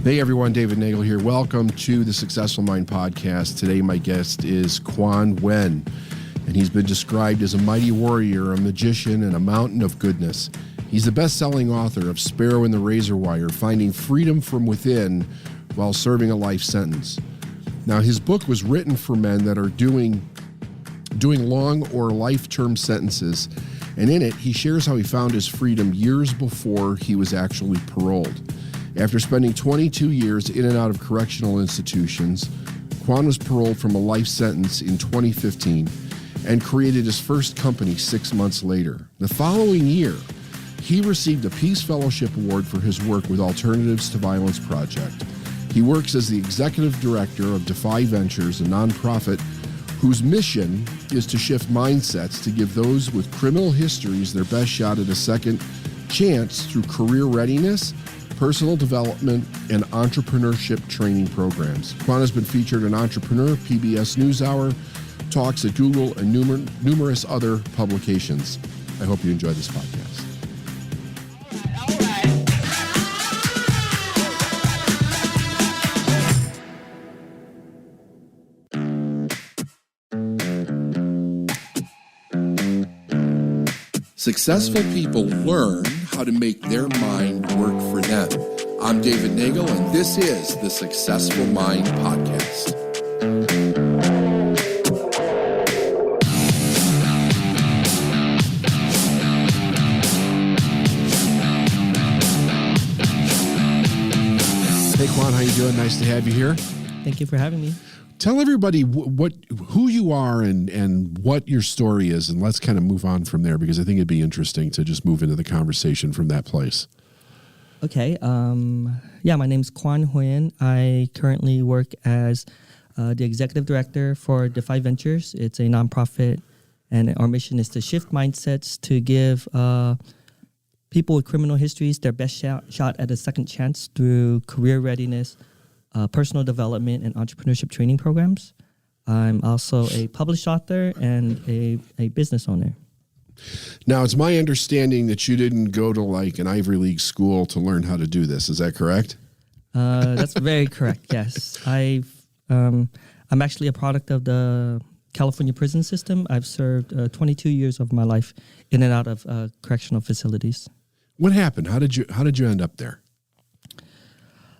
Hey everyone, David Nagel here. Welcome to the Successful Mind Podcast. Today my guest is Quan Huynh, and he's been described as a mighty warrior, a magician, and a mountain of goodness. He's the best-selling author of Sparrow and the Razor Wire, Finding Freedom from Within While Serving a Life Sentence. Now, his book was written for men that are doing long or life-term sentences, and in it, he shares how he found his freedom years before he was actually paroled. After spending 22 years in and out of correctional institutions, Quan was paroled from a life sentence in 2015 and created his first company 6 months later. The following year, he received a Peace Fellowship Award for his work with Alternatives to Violence Project. He works as the executive director of Defy Ventures, a nonprofit whose mission is to shift mindsets to give those with criminal histories their best shot at a second chance through career readiness, personal development, and entrepreneurship training programs. Quan has been featured in Entrepreneur, PBS NewsHour, talks at Google, and numerous other publications. I hope you enjoy this podcast. Successful people learn how to make their mind work for them. I'm David Nagel, and this is the Successful Mind Podcast. Hey, Quan, how you doing? Nice to have you here. Thank you for having me. Tell everybody who you are and what your story is, and let's kind of move on from there, because I think it'd be interesting to just move into the conversation from that place. Okay. My name's Quan Huynh. I currently work as the executive director for Defy Ventures. It's a nonprofit, and our mission is to shift mindsets to give people with criminal histories their best shot at a second chance through career readiness, personal development, and entrepreneurship training programs. I'm also a published author and a business owner. Now, it's my understanding that you didn't go to like an Ivy League school to learn how to do this. Is that correct? That's very correct, yes. I'm actually a product of the California prison system. I've served 22 years of my life in and out of correctional facilities. What happened? How did you end up there?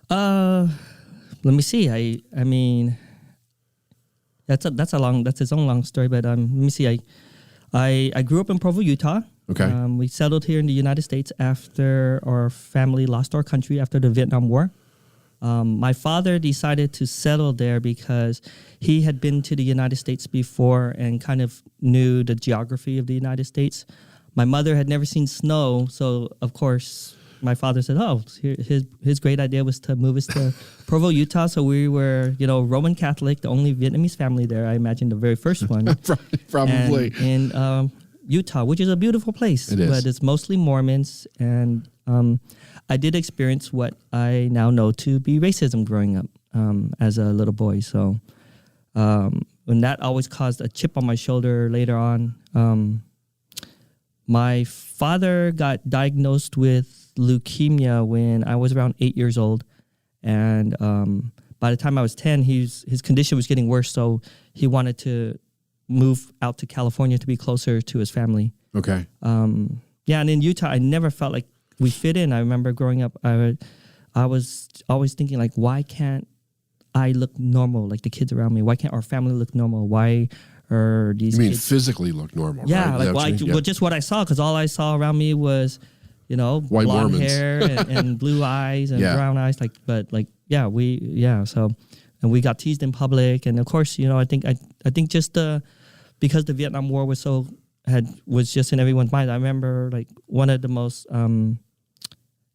Let me see. I mean, that's its own long story. But let me see. I grew up in Provo, Utah. Okay. We settled here in the United States after our family lost our country after the Vietnam War. My father decided to settle there because he had been to the United States before and kind of knew the geography of the United States. My mother had never seen snow, so of course my father said, his great idea was to move us to Provo, Utah. So we were, Roman Catholic, the only Vietnamese family there. I imagine the very first one. Probably. And in Utah, which is a beautiful place. It is. But it's mostly Mormons. And I did experience what I now know to be racism growing up as a little boy. So when that always caused a chip on my shoulder later on. My father got diagnosed with leukemia when I was around 8 years old, and by the time I was 10, his condition was getting worse, so he wanted to move out to California to be closer to his family. Okay. And in Utah, I never felt like we fit in. I remember growing up, I was always thinking, like, why can't I look normal like the kids around me? Why can't our family look normal? Why are these kids physically look normal? Yeah, right? well, just what I saw, because all I saw around me was, White blonde Mormons. Hair and blue eyes and brown eyes. So, and we got teased in public, and of course, I think just because the Vietnam War was just in everyone's mind. I remember like one of the most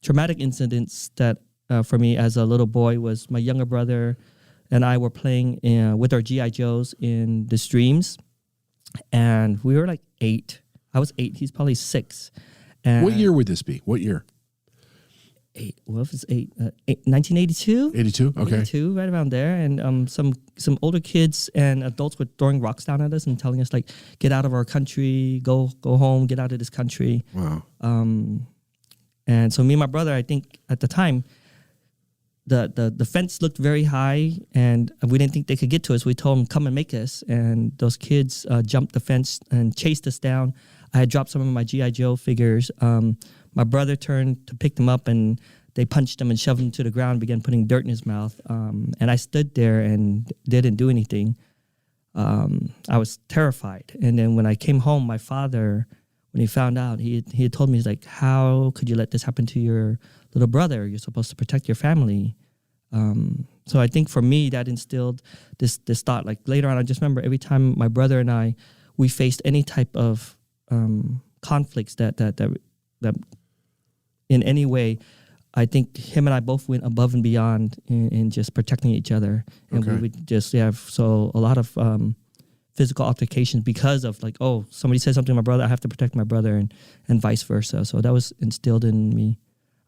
traumatic incidents that for me as a little boy was my younger brother and I were playing with our G.I. Joes in the streams, and we were like 8. I was 8. He's probably 6. And what year would this be? What year? 8. Well, if it's 1982. 82. Okay. 82, right around there. And some older kids and adults were throwing rocks down at us and telling us, like, get out of our country, go home, get out of this country. Wow. And so me and my brother, I think at the time, the fence looked very high, and we didn't think they could get to us. We told them, come and make us. And those kids jumped the fence and chased us down. I had dropped some of my G.I. Joe figures. My brother turned to pick them up, and they punched him and shoved him to the ground and began putting dirt in his mouth. And I stood there and didn't do anything. I was terrified. And then when I came home, my father, when he found out, he had told me, he's like, how could you let this happen to your little brother? You're supposed to protect your family. So I think for me, that instilled this thought. Like later on, I just remember every time my brother and we faced any type of conflicts that in any way, I think him and I both went above and beyond in just protecting each other. And we would just have a lot of physical altercations because of like, oh, somebody said something to my brother, I have to protect my brother, and vice versa. So that was instilled in me.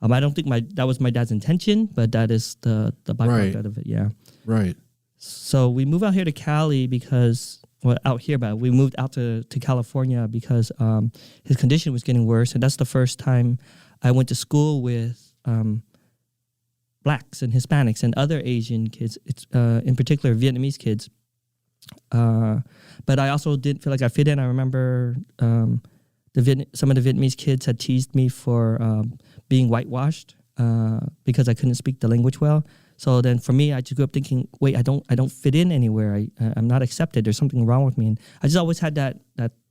I don't think that was my dad's intention, but that is the byproduct of it. Yeah. Right. So we moved out here to Cali because, well, out here, but we moved out to California because his condition was getting worse. And that's the first time I went to school with Blacks and Hispanics and other Asian kids, in particular Vietnamese kids. But I also didn't feel like I fit in. I remember some of the Vietnamese kids had teased me for being whitewashed because I couldn't speak the language well. So then for me, I just grew up thinking, wait, I don't fit in anywhere. I'm not accepted. There's something wrong with me. And I just always had that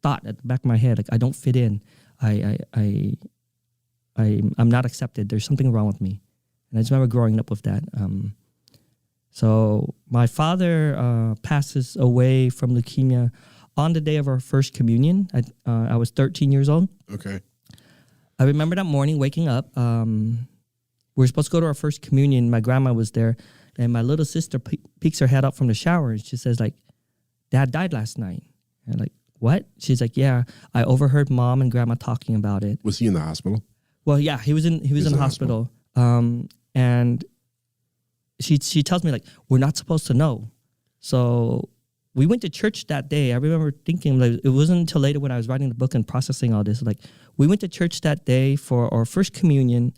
thought at the back of my head, like I don't fit in. I'm not accepted. There's something wrong with me. And I just remember growing up with that. So my father passes away from leukemia on the day of our first communion. I was 13 years old. Okay. I remember that morning waking up. We were supposed to go to our first communion. My grandma was there, and my little sister peeks her head up from the shower, and she says, like, Dad died last night. And I'm like, what? She's like, yeah, I overheard Mom and Grandma talking about it. Was he in the hospital? Well, yeah, he was in the hospital. And she tells me, like, we're not supposed to know. So we went to church that day. I remember thinking, like, it wasn't until later when I was writing the book and processing all this. Like, we went to church that day for our first communion.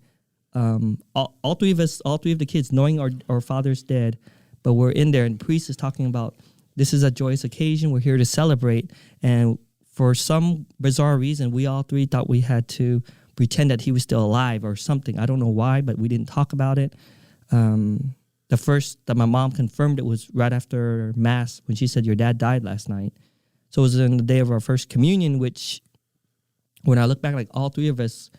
All three of the kids, knowing our father's dead, but we're in there, and the priest is talking about, this is a joyous occasion. We're here to celebrate. And for some bizarre reason, we all three thought we had to pretend that he was still alive or something. I don't know why, but we didn't talk about it. The first that my mom confirmed it was right after Mass when she said, your dad died last night. So it was on the day of our first communion, which when I look back, like all three of us,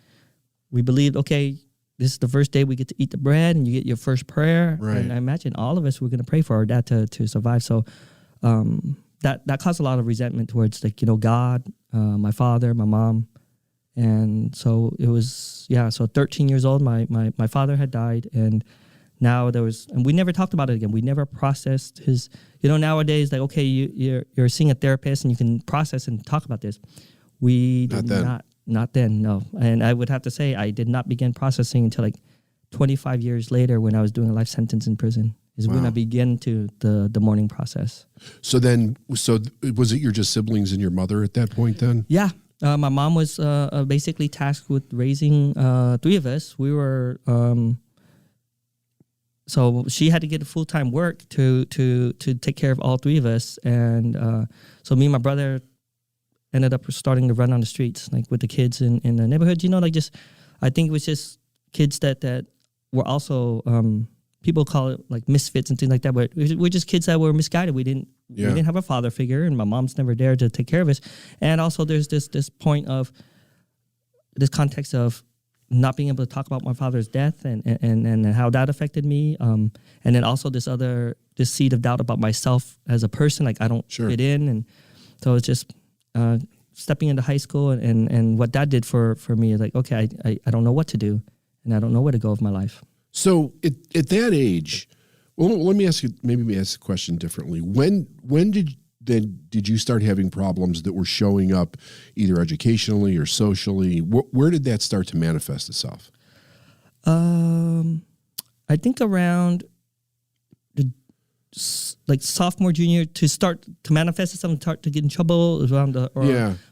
we believed, okay, this is the first day we get to eat the bread and you get your first prayer. Right. And I imagine all of us were going to pray for our dad to survive. So that caused a lot of resentment towards, like, God, my father, my mom. And so it was, so 13 years old, my father had died, and now and we never talked about it again. We never processed his, nowadays, like, okay, you're seeing a therapist and you can process and talk about this. We did not then, no. And I would have to say I did not begin processing until like 25 years later when I was doing a life sentence in prison. Is when I began to the mourning process. So was it your just siblings and your mother at that point then? Yeah. My mom was basically tasked with raising three of us. We were, so she had to get a full-time work to take care of all three of us. And so me and my brother ended up starting to run on the streets, like with the kids in the neighborhoods, I think it was just kids that were also, people call it like misfits and things like that, but we're just kids that were misguided. We didn't have a father figure, and my mom's never there to take care of us. And also there's this point of this context of not being able to talk about my father's death and how that affected me. And then also this seed of doubt about myself as a person, like I don't fit in. And so it's just stepping into high school and what that did for me is like, okay, I don't know what to do, and I don't know where to go with my life. So at that age, well, let me ask you, maybe ask the question differently. When did you start having problems that were showing up either educationally or socially? Where did that start to manifest itself? I think around like sophomore, junior, to start to manifest itself and start to get in trouble around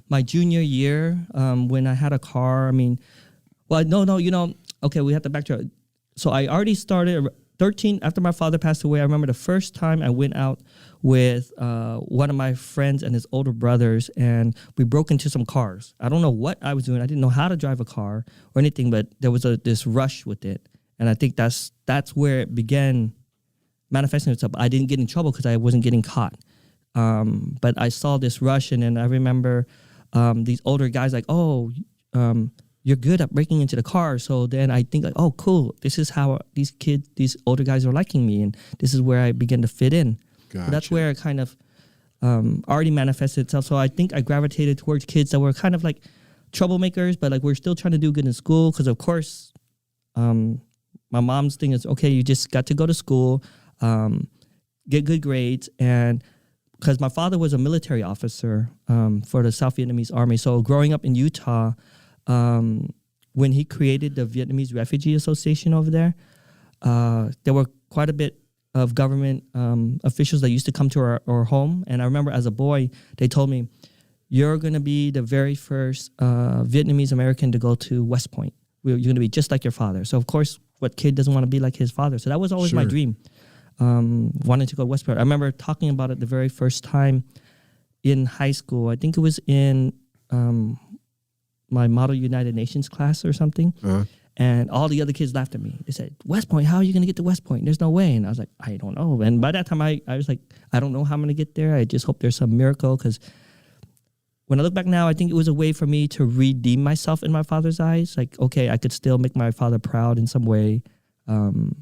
my junior year, when I had a car. I mean, well, no, okay, we have to backtrack. So I already started 13, after my father passed away, I remember the first time I went out with one of my friends and his older brothers, and we broke into some cars. I don't know what I was doing. I didn't know how to drive a car or anything, but there was this rush with it. And I think that's where it began manifesting itself. I didn't get in trouble because I wasn't getting caught. But I saw this rush, and then I remember these older guys like, you're good at breaking into the car. So then I think like, oh, cool. This is how these older guys are liking me. And this is where I begin to fit in. Gotcha. So that's where it kind of already manifested itself. So I think I gravitated towards kids that were kind of like troublemakers, but like we're still trying to do good in school. Because of course, my mom's thing is, okay, you just got to go to school, get good grades. And because my father was a military officer for the South Vietnamese Army. So growing up in Utah, when he created the Vietnamese Refugee Association over there, there were quite a bit of government officials that used to come to our home. And I remember as a boy, they told me, you're going to be the very first Vietnamese American to go to West Point. You're going to be just like your father. So, of course, what kid doesn't want to be like his father? So that was always my dream, wanting to go to West Point. I remember talking about it the very first time in high school. I think it was in my Model United Nations class or something. Uh-huh. And all the other kids laughed at me. They said, West Point, how are you going to get to West Point? There's no way. And I was like, I don't know. And by that time, I was like, I don't know how I'm going to get there. I just hope there's some miracle. Because when I look back now, I think it was a way for me to redeem myself in my father's eyes. Like, okay, I could still make my father proud in some way. And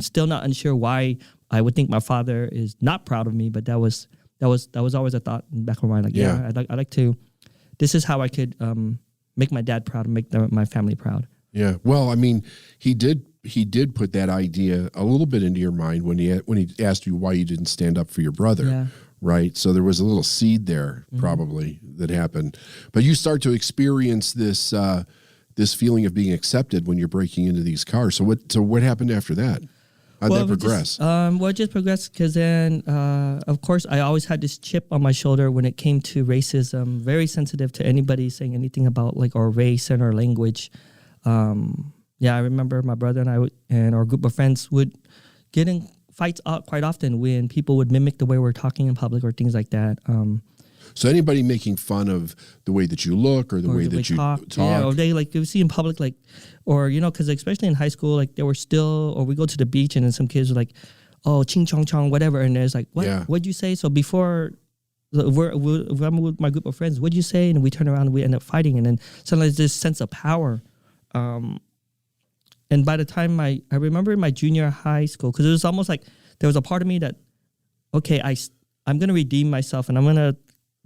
still not unsure why I would think my father is not proud of me. But that was always a thought in the back of my mind. Like, I'd like to, this is how I could make my dad proud and make my family proud. Yeah. Well, I mean, he did put that idea a little bit into your mind when he asked you why you didn't stand up for your brother. Yeah. Right. So there was a little seed there probably that happened, but you start to experience this feeling of being accepted when you're breaking into these cars. So what happened after that? How'd that progress? It just progressed because then, of course, I always had this chip on my shoulder when it came to racism, very sensitive to anybody saying anything about like our race and our language. I remember my brother and I and our group of friends would get in fights quite often when people would mimic the way we're talking in public or things like that. So anybody making fun of the way that you look or the way that you talk. Yeah, or they like you see in public, like, or, you know, because especially in high school, like there were still, or we go to the beach and then some kids were like, oh, ching chong chong, whatever. And there's like, what? Yeah. What'd you say? So before, I'm with my group of friends, what'd you say? And we turn around and we end up fighting. And then suddenly there's this sense of power. And by the time I remember in my junior high school, because it was almost like there was a part of me that, okay, I'm going to redeem myself and I'm going to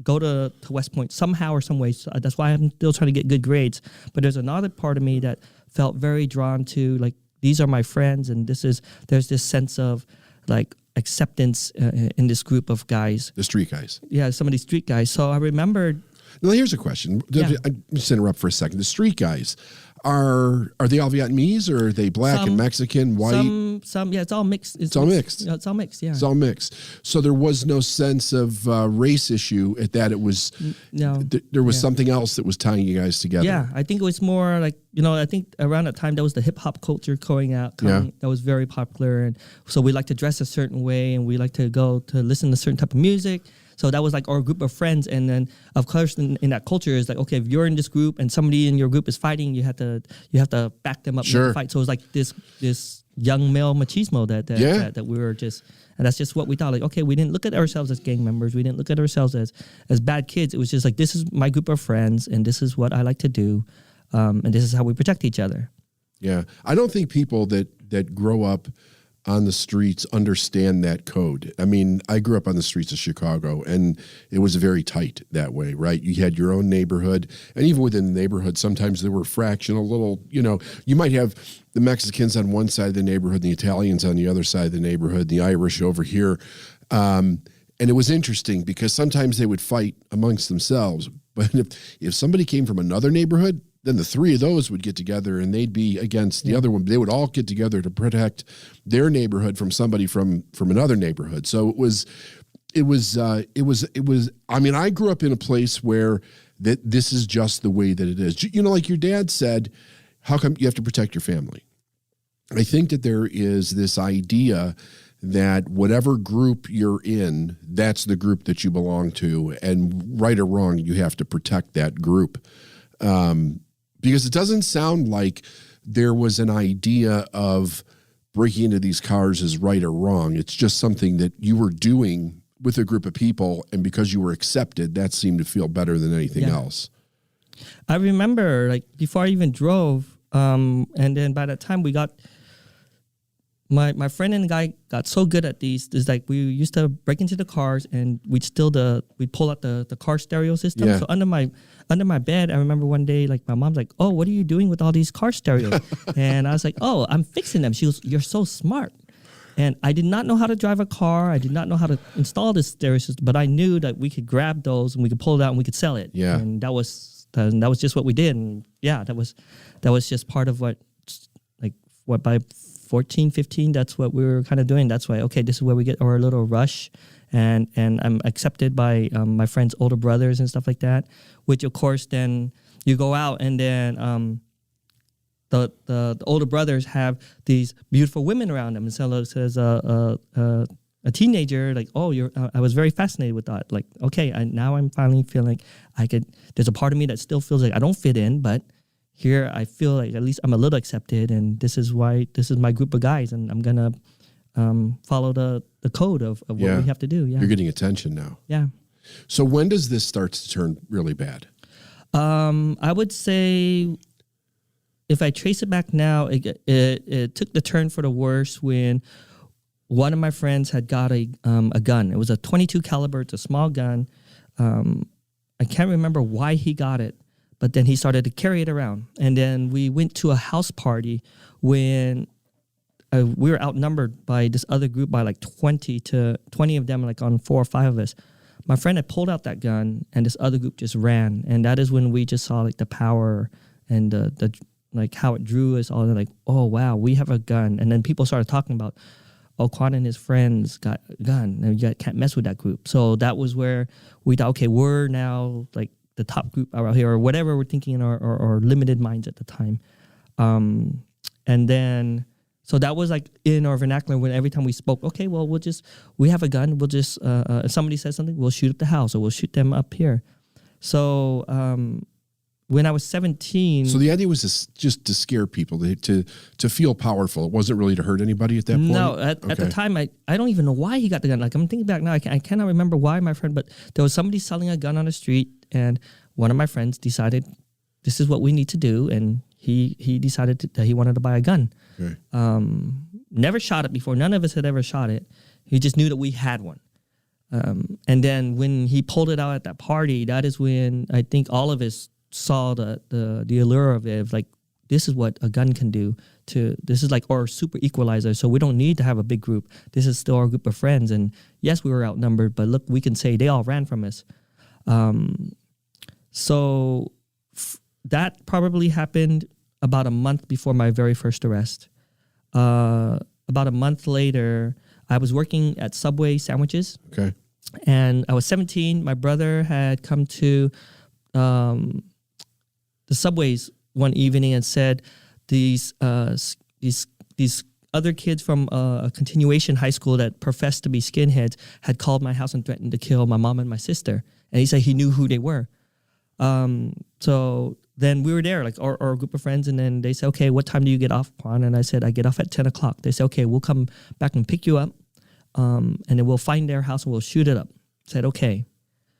go to West Point somehow or some way. So that's why I'm still trying to get good grades. But there's another part of me that felt very drawn to, like, these are my friends, and there's this sense of like acceptance in this group of guys. The street guys. Yeah, some of these street guys. So I remembered. Now here's a question. Yeah. Just interrupt for a second. The street guys, are they all Vietnamese, or are they black and Mexican, white? Some, yeah, it's all mixed. It's all mixed. It's all mixed, yeah. It's all mixed. So there was no sense of race issue at that. It was, there was something else that was tying you guys together. Yeah, I think it was more like, I think around that time, there was the hip hop culture that was very popular. And so we like to dress a certain way, and we like to go to listen to certain type of music. So that was like our group of friends. And then, of course, in that culture is like, okay, if you're in this group and somebody in your group is fighting, you have to back them up in the fight. So it was like this young male machismo that we were just, and that's just what we thought. Like, okay, we didn't look at ourselves as gang members. We didn't look at ourselves as bad kids. It was just like, this is my group of friends, and this is what I like to do, and this is how we protect each other. Yeah, I don't think people that grow up on the streets understand that code. I mean, I grew up on the streets of Chicago, and it was very tight that way, right? You had your own neighborhood, and even within the neighborhood, sometimes there were fractional little, you might have the Mexicans on one side of the neighborhood, the Italians on the other side of the neighborhood, the Irish over here. And it was interesting because sometimes they would fight amongst themselves. But if somebody came from another neighborhood, then the three of those would get together and they'd be against the other one. They would all get together to protect their neighborhood from somebody from another neighborhood. So it was, I mean, I grew up in a place where this is just the way that it is. Like your dad said, how come you have to protect your family? I think that there is this idea that whatever group you're in, that's the group that you belong to, and right or wrong, you have to protect that group. Because it doesn't sound like there was an idea of breaking into these cars as right or wrong. It's just something that you were doing with a group of people, and because you were accepted, that seemed to feel better than anything else. I remember, like, before I even drove, and then by the time we got, my friend and the guy got so good at these. It's like we used to break into the cars and we'd pull out the car stereo system. Yeah. So under my bed, I remember one day, like, my mom's like, "Oh, what are you doing with all these car stereos?" And I was like, "Oh, I'm fixing them." She goes, "You're so smart." And I did not know how to drive a car. I did not know how to install this stereo system, but I knew that we could grab those and we could pull it out and we could sell it. Yeah. And that was just what we did. And yeah, that was just part of what by 14, 15, that's what we were kind of doing. That's why, okay, this is where we get our little rush. And I'm accepted by my friends' older brothers and stuff like that, which of course then you go out and then the older brothers have these beautiful women around them. And so as a teenager, like, oh, I was very fascinated with that. Like, okay, now I'm finally feeling like there's a part of me that still feels like I don't fit in, but here I feel like at least I'm a little accepted, and this is my group of guys, and I'm going to follow the code of what we have to do. Yeah. You're getting attention now. Yeah. So when does this start to turn really bad? I would say if I trace it back now, it took the turn for the worse when one of my friends had got a gun. It was a .22 caliber. It's a small gun. I can't remember why he got it, but then he started to carry it around. And then we went to a house party when we were outnumbered by this other group by like 20 of them, like on 4 or 5 of us. My friend had pulled out that gun, and this other group just ran. And that is when we just saw like the power and the like how it drew us all. Like, oh wow, we have a gun. And then people started talking about, oh, Quan and his friends got a gun, and you can't mess with that group. So that was where we thought, okay, we're now like the top group out here, or whatever we're thinking in our limited minds at the time. And then, so that was like in our vernacular when every time we spoke, okay, well, we have a gun. We'll just, if somebody says something, we'll shoot up the house, or we'll shoot them up here. So when I was 17. So the idea was just to scare people, to feel powerful. It wasn't really to hurt anybody at that point? No, at the time, I don't even know why he got the gun. Like, I'm thinking back now, I cannot remember why my friend, but there was somebody selling a gun on the street, and one of my friends decided this is what we need to do, and he decided that he wanted to buy a gun. Okay. Never shot it before. None of us had ever shot it. He just knew that we had one. And then when he pulled it out at that party, that is when I think all of us saw the allure of it, of like, this is what a gun can do. This is like our super equalizer. So we don't need to have a big group. This is still our group of friends. And yes, we were outnumbered, but look, we can say they all ran from us. So that probably happened about a month before my very first arrest. About a month later, I was working at Subway sandwiches. Okay. And I was 17. My brother had come to the Subways one evening and said these other kids from a continuation high school that professed to be skinheads had called my house and threatened to kill my mom and my sister. And he said he knew who they were. So then we were there, like our group of friends, and then they said, okay, what time do you get off, Quan? And I said, I get off at 10 o'clock. They said, okay, we'll come back and pick you up, and then we'll find their house and we'll shoot it up. I said, okay.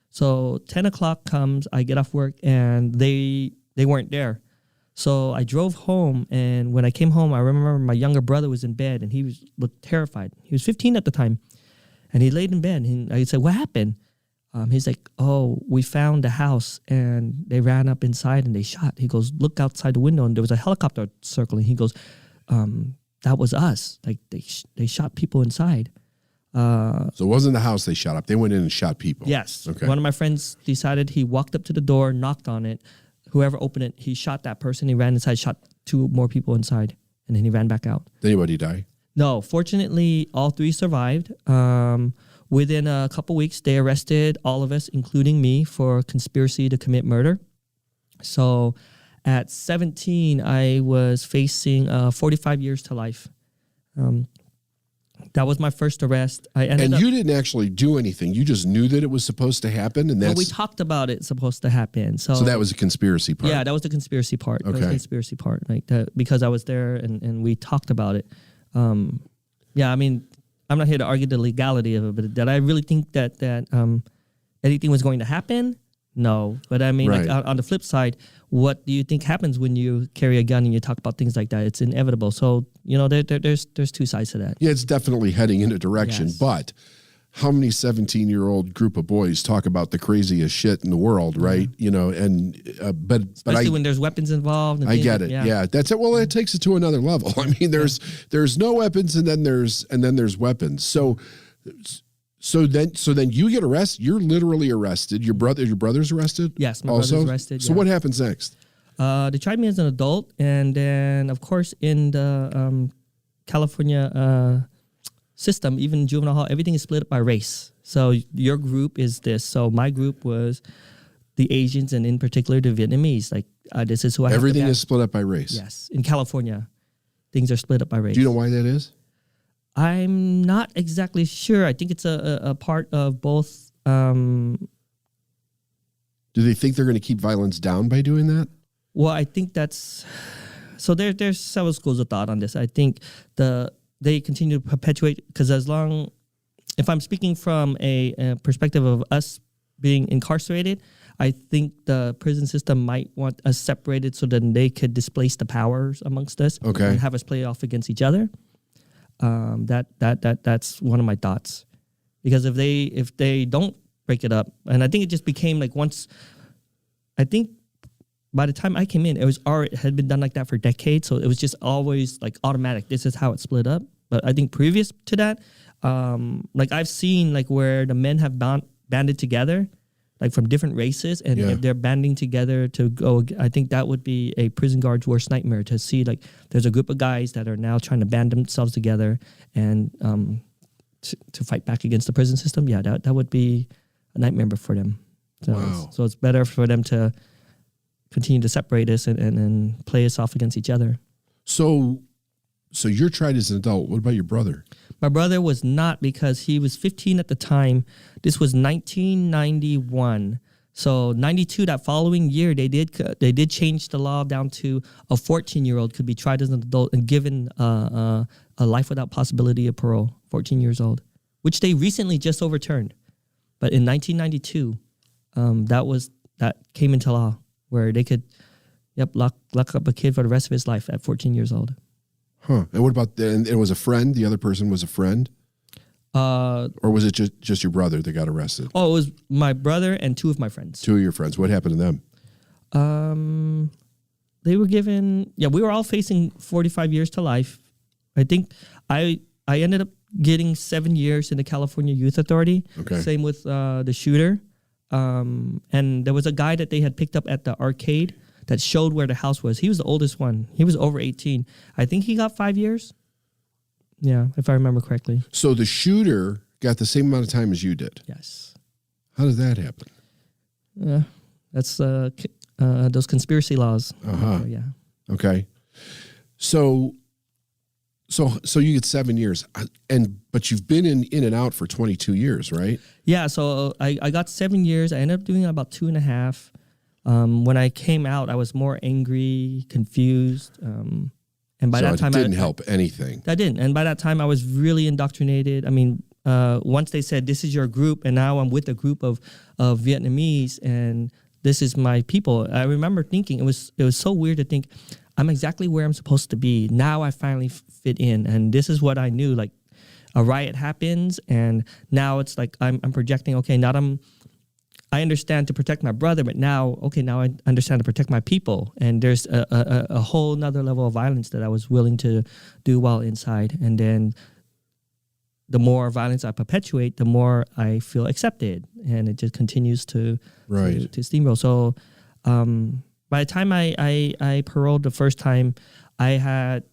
So 10 o'clock comes, I get off work, and they weren't there. So I drove home, and when I came home, I remember my younger brother was in bed, and he looked terrified. He was 15 at the time, and he laid in bed, and I said, what happened? He's like, oh, we found the house, and they ran up inside, and they shot. He goes, look outside the window, and there was a helicopter circling. He goes, that was us. Like, they shot people inside. So it wasn't the house they shot up. They went in and shot people. Yes. Okay. One of my friends decided, he walked up to the door, knocked on it. Whoever opened it, he shot that person. He ran inside, shot 2 more people inside, and then he ran back out. Did anybody die? No. Fortunately, all 3 survived. Within a couple weeks, they arrested all of us, including me, for conspiracy to commit murder. So At 17, I was facing 45 years to life. That was my first arrest. You didn't actually do anything. You just knew that it was supposed to happen, and we talked about it supposed to happen. So that was a conspiracy part. Yeah, that was the conspiracy part. Okay. That was the conspiracy part, like that, because I was there and we talked about it. Yeah, I mean, I'm not here to argue the legality of it, but did I really think that anything was going to happen? No, but I mean, Right. like on the flip side, what do you think happens when you carry a gun and you talk about things like that? It's inevitable. So there's two sides to that. Yeah, it's definitely heading in a direction. Yes. But how many 17-year-old group of boys talk about the craziest shit in the world, right? But Especially when there's weapons involved. And I things get like- it. Yeah, that's it. Well, it takes it to another level. I mean, there's no weapons, and then there's weapons. So then you get arrested. You're literally arrested. Your brother's arrested? Yes, my also? brother's arrested. So yeah. what happens next? They tried me as an adult, and then of course in the California system, even in juvenile hall, everything is split up by race. So your group is this. So my group was the Asians, and in particular the Vietnamese. Like this is who I have to Everything ban. is split up by race. Yes, in California, things are split up by race. Do you know why that is? I'm not exactly sure. I think it's a part of both. Do they think they're going to keep violence down by doing that? Well, I think that's so. There's several schools of thought on this. I think they continue to perpetuate because if I'm speaking from a perspective of us being incarcerated, I think the prison system might want us separated so that they could displace the powers amongst us and have us play off against each other. That's one of my thoughts, because if they don't break it up, and I think it just became like once. I think by the time I came in, it had been done like that for decades, so it was just always like automatic. This is how it's split up. But I think previous to that, like I've seen like where the men have banded together, like from different races, and if they're banding together to go. I think that would be a prison guard's worst nightmare, to see like there's a group of guys that are now trying to band themselves together and to fight back against the prison system. Yeah, that would be a nightmare for them. So it's better for them to continue to separate us and play us off against each other. So you're tried as an adult. What about your brother? My brother was not, because he was 15 at the time. This was 1991. So 92, that following year, they did change the law down to a 14-year-old could be tried as an adult and given a life without possibility of parole, 14 years old, which they recently just overturned. But in 1992, that came into law, where they could lock up a kid for the rest of his life at 14 years old. Huh. And what about, and it was a friend? The other person was a friend? Or was it just your brother that got arrested? Oh, it was my brother and two of my friends. Two of your friends. What happened to them? They were given, we were all facing 45 years to life. I think I ended up getting 7 years in the California Youth Authority. Okay. Same with the shooter. And there was a guy that they had picked up at the arcade that showed where the house was. He was the oldest one. He was over 18. I think he got 5 years. Yeah, if I remember correctly. So the shooter got the same amount of time as you did. Yes. How did that happen? That's those conspiracy laws. Yeah. Okay. So you get 7 years, but you've been in and out for 22 years, right? Yeah. So I got 7 years. I ended up doing about 2.5. When I came out, I was more angry, confused. And by that time, it didn't help anything. That didn't. And by that time, I was really indoctrinated. I mean, once they said, this is your group, and now I'm with a group of Vietnamese, and this is my people. I remember thinking, it was so weird to think, I'm exactly where I'm supposed to be. Now I finally fit in. And this is what I knew. Like, a riot happens, and now it's like I'm projecting, okay, I understand to protect my brother, but now I understand to protect my people. And there's a whole nother level of violence that I was willing to do while inside. And then the more violence I perpetuate, the more I feel accepted. And it just continues to steamroll. So by the time I paroled the first time, I had,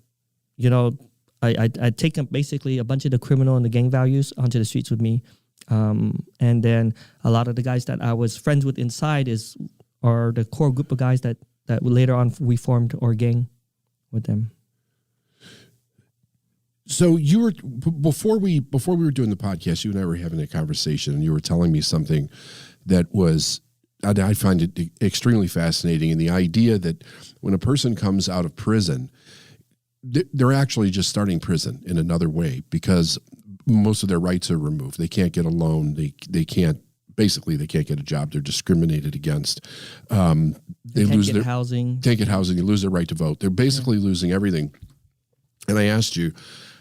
I'd taken basically a bunch of the criminal and the gang values onto the streets with me. And then a lot of the guys that I was friends with inside are the core group of guys that that later on we formed our gang with them. So you were before we were doing the podcast, you and I were having a conversation, and you were telling me something that was, I find it extremely fascinating. And the idea that when a person comes out of prison, they're actually just starting prison in another way, because most of their rights are removed. They can't get a loan. They can't get a job. They're discriminated against. They lose their housing. Can't get housing. They lose their right to vote. They're basically losing everything. And I asked you,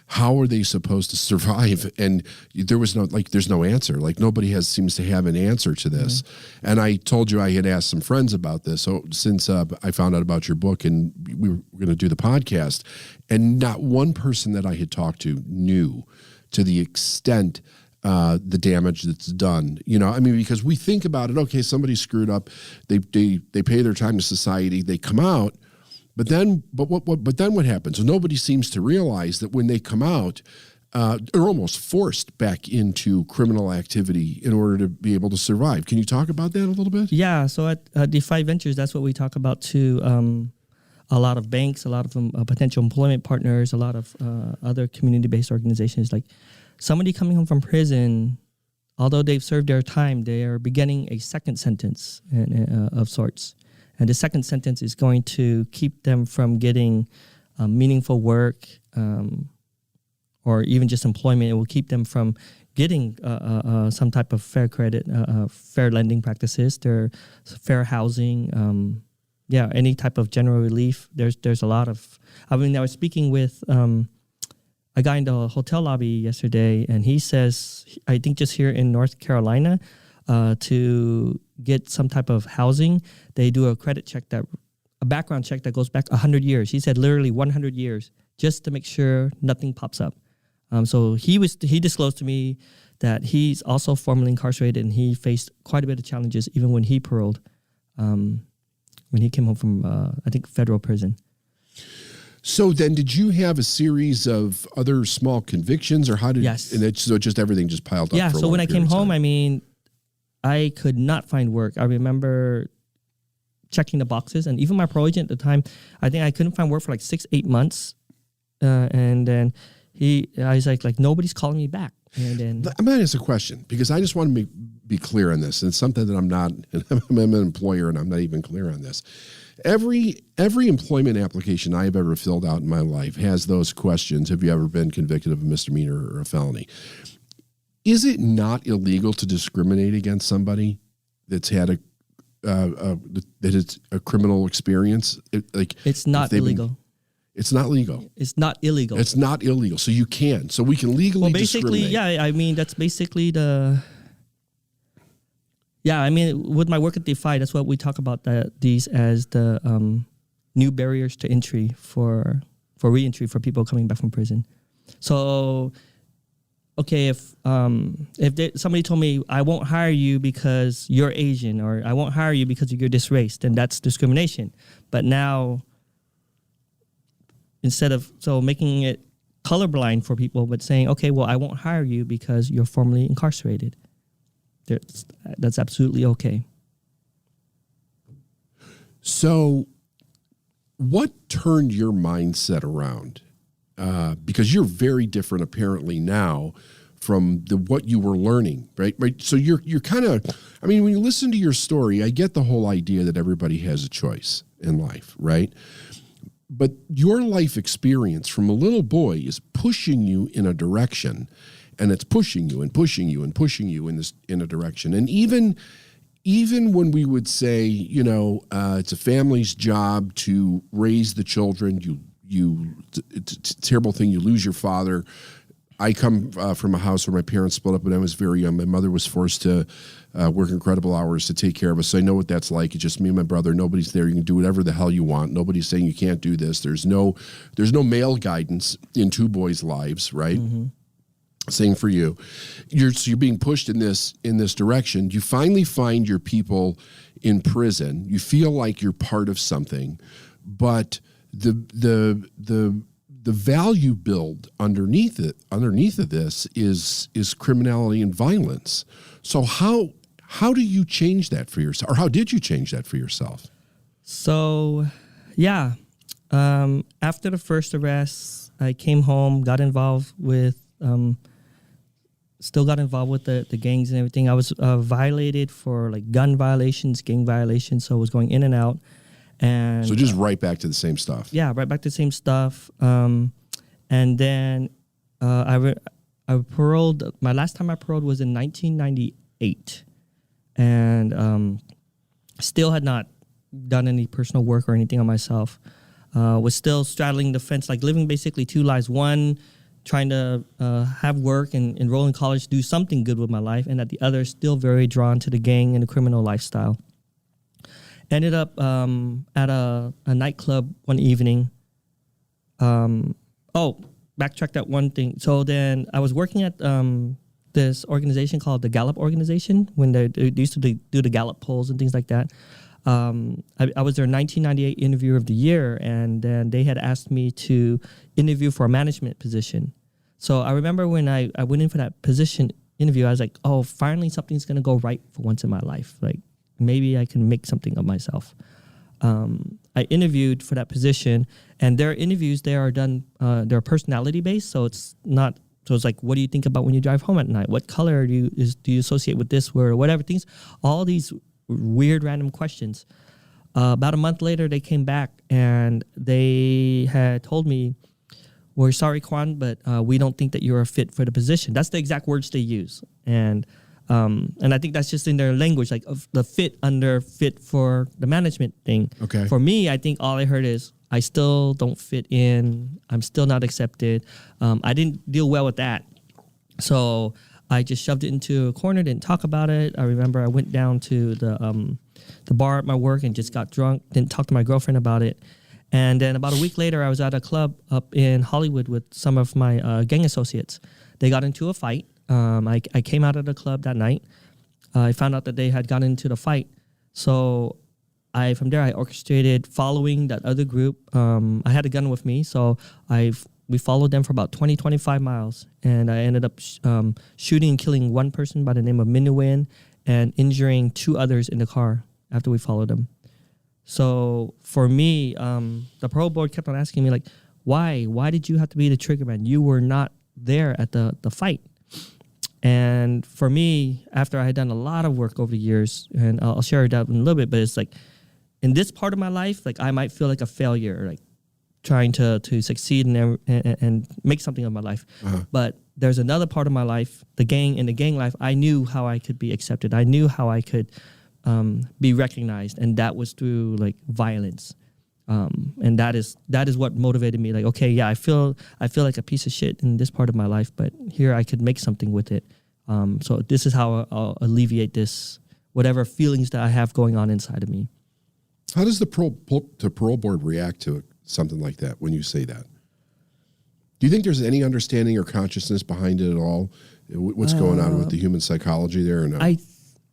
how are they supposed to survive? And there was there's no answer. Like, nobody seems to have an answer to this. Mm-hmm. And I told you I had asked some friends about this. So since I found out about your book and we were going to do the podcast, and not one person that I had talked to knew to the extent the damage that's done. Because we think about it, okay, somebody screwed up, they pay their time to society, they come out, but then what happens? So nobody seems to realize that when they come out, they're almost forced back into criminal activity in order to be able to survive. Can you talk about that a little bit? Yeah, so at Defy Ventures, that's what we talk about too. A lot of banks, a lot of potential employment partners, a lot of other community-based organizations. Like, somebody coming home from prison, although they've served their time, they are beginning a second sentence of sorts. And the second sentence is going to keep them from getting meaningful work or even just employment. It will keep them from getting some type of fair credit, fair lending practices, their fair housing, any type of general relief. There's a lot of. I was speaking with a guy in the hotel lobby yesterday, and he says, I think just here in North Carolina, to get some type of housing, they do a credit check, a background check that goes back 100 years. He said literally 100 years, just to make sure nothing pops up. So he disclosed to me that he's also formerly incarcerated, and he faced quite a bit of challenges even when he paroled, when he came home from, I think, federal prison. So then, did you have a series of other small convictions, or how did? Yes. And so just everything just piled up. Yeah. For So when I came home, time. I could not find work. I remember checking the boxes, and even my parole agent at the time, I think I couldn't find work for like 6-8 months, and then I was like nobody's calling me back. And then I'm going to ask a question, because I just want to be clear on this. And it's something that I'm an employer, and I'm not even clear on this. Every employment application I have ever filled out in my life has those questions. Have you ever been convicted of a misdemeanor or a felony? Is it not illegal to discriminate against somebody that's had a criminal experience? It's not illegal. It's not legal. It's not illegal. It's not illegal. So you can. So we can legally basically, discriminate. That's basically with my work at Defy, that's what we talk about these as the new barriers to entry for reentry for people coming back from prison. So, okay, if somebody told me I won't hire you because you're Asian, or I won't hire you because you're this race, then that's discrimination. But now, instead of making it colorblind for people, but saying, okay, well, I won't hire you because you're formerly incarcerated. That's absolutely okay. So what turned your mindset around? Because you're very different apparently now from what you were learning, right? So you're kind of, when you listen to your story, I get the whole idea that everybody has a choice in life, right? But your life experience from a little boy is pushing you in a direction, and it's pushing you and pushing you and pushing you in a direction. And even when we would say, it's a family's job to raise the children, it's a terrible thing. You lose your father. I come from a house where my parents split up when I was very young. My mother was forced to work incredible hours to take care of us. So I know what that's like. It's just me and my brother. Nobody's there. You can do whatever the hell you want. Nobody's saying you can't do this. There's no male guidance in two boys' lives, right? Mm-hmm. Same for you. You're being pushed in this direction. You finally find your people in prison. You feel like you're part of something, but the value build underneath of this is criminality and violence. So how do you change that for yourself, or how did you change that for yourself? So, yeah. After the first arrest, I came home, got involved with, still got involved with the gangs and everything. I was violated for like gun violations, gang violations. So I was going in and out. And so just right back to the same stuff. Yeah, right back to the same stuff. And then I paroled. My last time I paroled was in 1998. And still had not done any personal work or anything on myself. Was still straddling the fence, like living basically two lives. One, trying to have work and enroll in college, do something good with my life. And at the other, still very drawn to the gang and the criminal lifestyle. Ended up at a nightclub one evening. Backtrack that one thing. So then I was working at this organization called the Gallup organization when they used to do the Gallup polls and things like that. I was their 1998 interviewer of the year, and then they had asked me to interview for a management position. So I remember when I went in for that position interview, I was like, oh, finally something's going to go right for once in my life. Like, maybe I can make something of myself. I interviewed for that position, and their interviews there are done, they're personality based, so it's not. So it's like, what do you think about when you drive home at night? What color do you associate with this word or whatever things? All these weird random questions. About a month later, they came back and they had told me, "We're sorry, Quan, but we don't think that you're a fit for the position." That's the exact words they use, and I think that's just in their language, like the fit for the management thing. Okay. For me, I think all I heard is, I still don't fit in. I'm still not accepted. I didn't deal well with that. So I just shoved it into a corner, didn't talk about it. I remember I went down to the bar at my work and just got drunk, didn't talk to my girlfriend about it. And then about a week later, I was at a club up in Hollywood with some of my gang associates. They got into a fight. I came out of the club that night. I found out that they had gotten into the fight. So from there, I orchestrated following that other group. I had a gun with me, so we followed them for about 20, 25 miles. And I ended up shooting and killing one person by the name of Minuin and injuring two others in the car after we followed them. So for me, the parole board kept on asking me, like, why? Why did you have to be the trigger man? You were not there at the fight. And for me, after I had done a lot of work over the years, and I'll share it out in a little bit, but it's like, in this part of my life, like I might feel like a failure, like trying to succeed and make something of my life. Uh-huh. But there's another part of my life, the gang life, I knew how I could be accepted. I knew how I could be recognized, and that was through like violence. And that is what motivated me. Like, okay, yeah, I feel like a piece of shit in this part of my life, but here I could make something with it. So this is how I'll alleviate this, whatever feelings that I have going on inside of me. How does the parole board react to something like that when you say that? Do you think there's any understanding or consciousness behind it at all? What's going on with the human psychology there or no?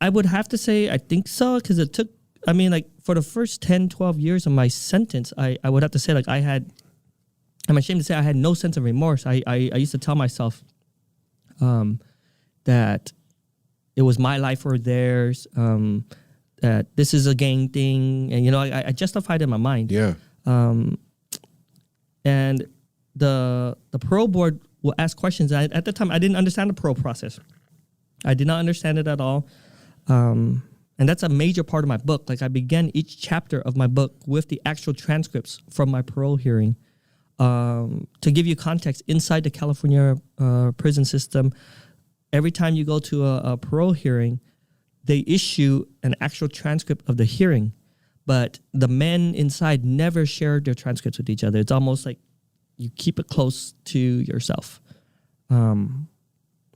I would have to say I think so, because it took, I mean, like for the first 10, 12 years of my sentence, I would have to say like I'm ashamed to say I had no sense of remorse. I used to tell myself that it was my life or theirs, that this is a gang thing, and I justified it in my mind. Yeah. And the parole board will ask questions. At the time, I didn't understand the parole process. I did not understand it at all. And that's a major part of my book. Like, I began each chapter of my book with the actual transcripts from my parole hearing. To give you context, inside the California prison system, every time you go to a parole hearing, they issue an actual transcript of the hearing, but the men inside never shared their transcripts with each other. It's almost like you keep it close to yourself.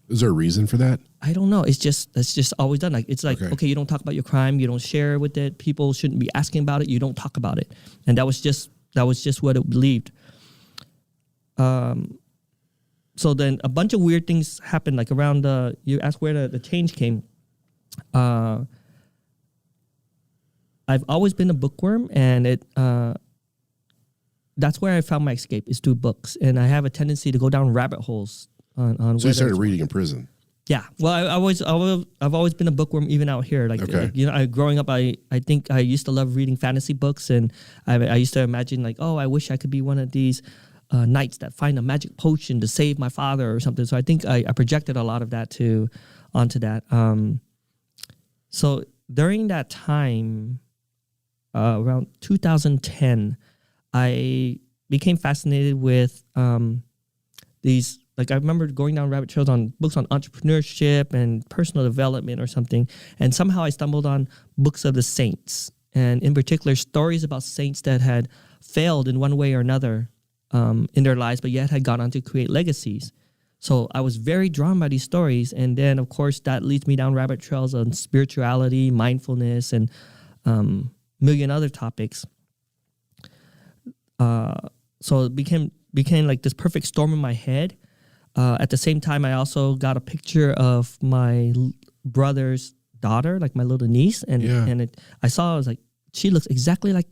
Is there a reason for that? I don't know. That's just always done. Like, it's like, okay, you don't talk about your crime, you don't share with it. People shouldn't be asking about it. You don't talk about it, and that was just what it believed. So then a bunch of weird things happened. Like around you asked where the change came. I've always been a bookworm, and that's where I found my escape, is through books. And I have a tendency to go down rabbit holes on So you started reading in prison? Yeah. Well, I've always been a bookworm, even out here. Like, Okay. Growing up, I think I used to love reading fantasy books, and I used to imagine like, oh, I wish I could be one of these knights that find a magic potion to save my father or something. So I think I projected a lot of that onto that. So during that time, around 2010, I became fascinated with these. Like, I remember going down rabbit trails on books on entrepreneurship and personal development or something. And somehow I stumbled on books of the saints, and in particular, stories about saints that had failed in one way or another in their lives, but yet had gone on to create legacies. So I was very drawn by these stories. And then, of course, that leads me down rabbit trails on spirituality, mindfulness, and million other topics. So it became like this perfect storm in my head. At the same time, I also got a picture of my brother's daughter, like my little niece, and I was like, she looks exactly like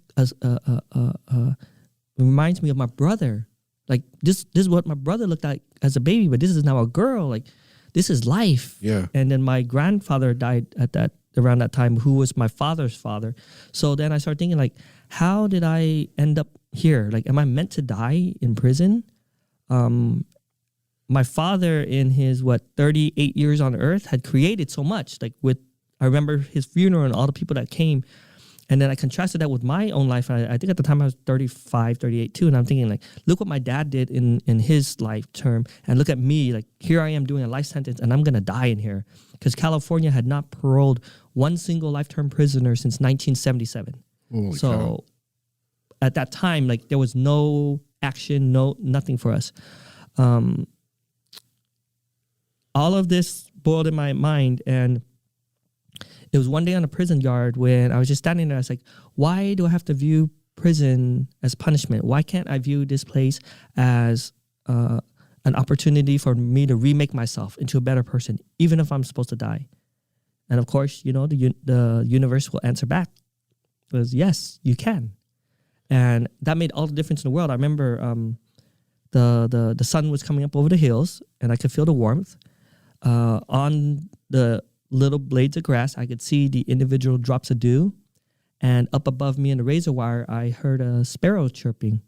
reminds me of my brother. Like this is what my brother looked like as a baby, but this is now a girl. Like, this is life. Yeah. And then my grandfather died around that time, who was my father's father. So then I started thinking, like, how did I end up here? Like, am I meant to die in prison? My father, in his 38 years on earth, had created so much. Like, I remember his funeral and all the people that came. And then I contrasted that with my own life. I think at the time I was 35, 38 too. And I'm thinking, like, look what my dad did in his life term. And look at me, like, here I am doing a life sentence and I'm going to die in here. Because California had not paroled one single life-term prisoner since 1977. Holy cow. At that time, like, there was no action, nothing for us. All of this boiled in my mind, and it was one day on a prison yard when I was just standing there. I was like, why do I have to view prison as punishment? Why can't I view this place as an opportunity for me to remake myself into a better person, even if I'm supposed to die? And of course, the universe will answer back. It was, yes, you can. And that made all the difference in the world. I remember the sun was coming up over the hills, and I could feel the warmth. On the little blades of grass, I could see the individual drops of dew. And up above me in the razor wire, I heard a sparrow chirping.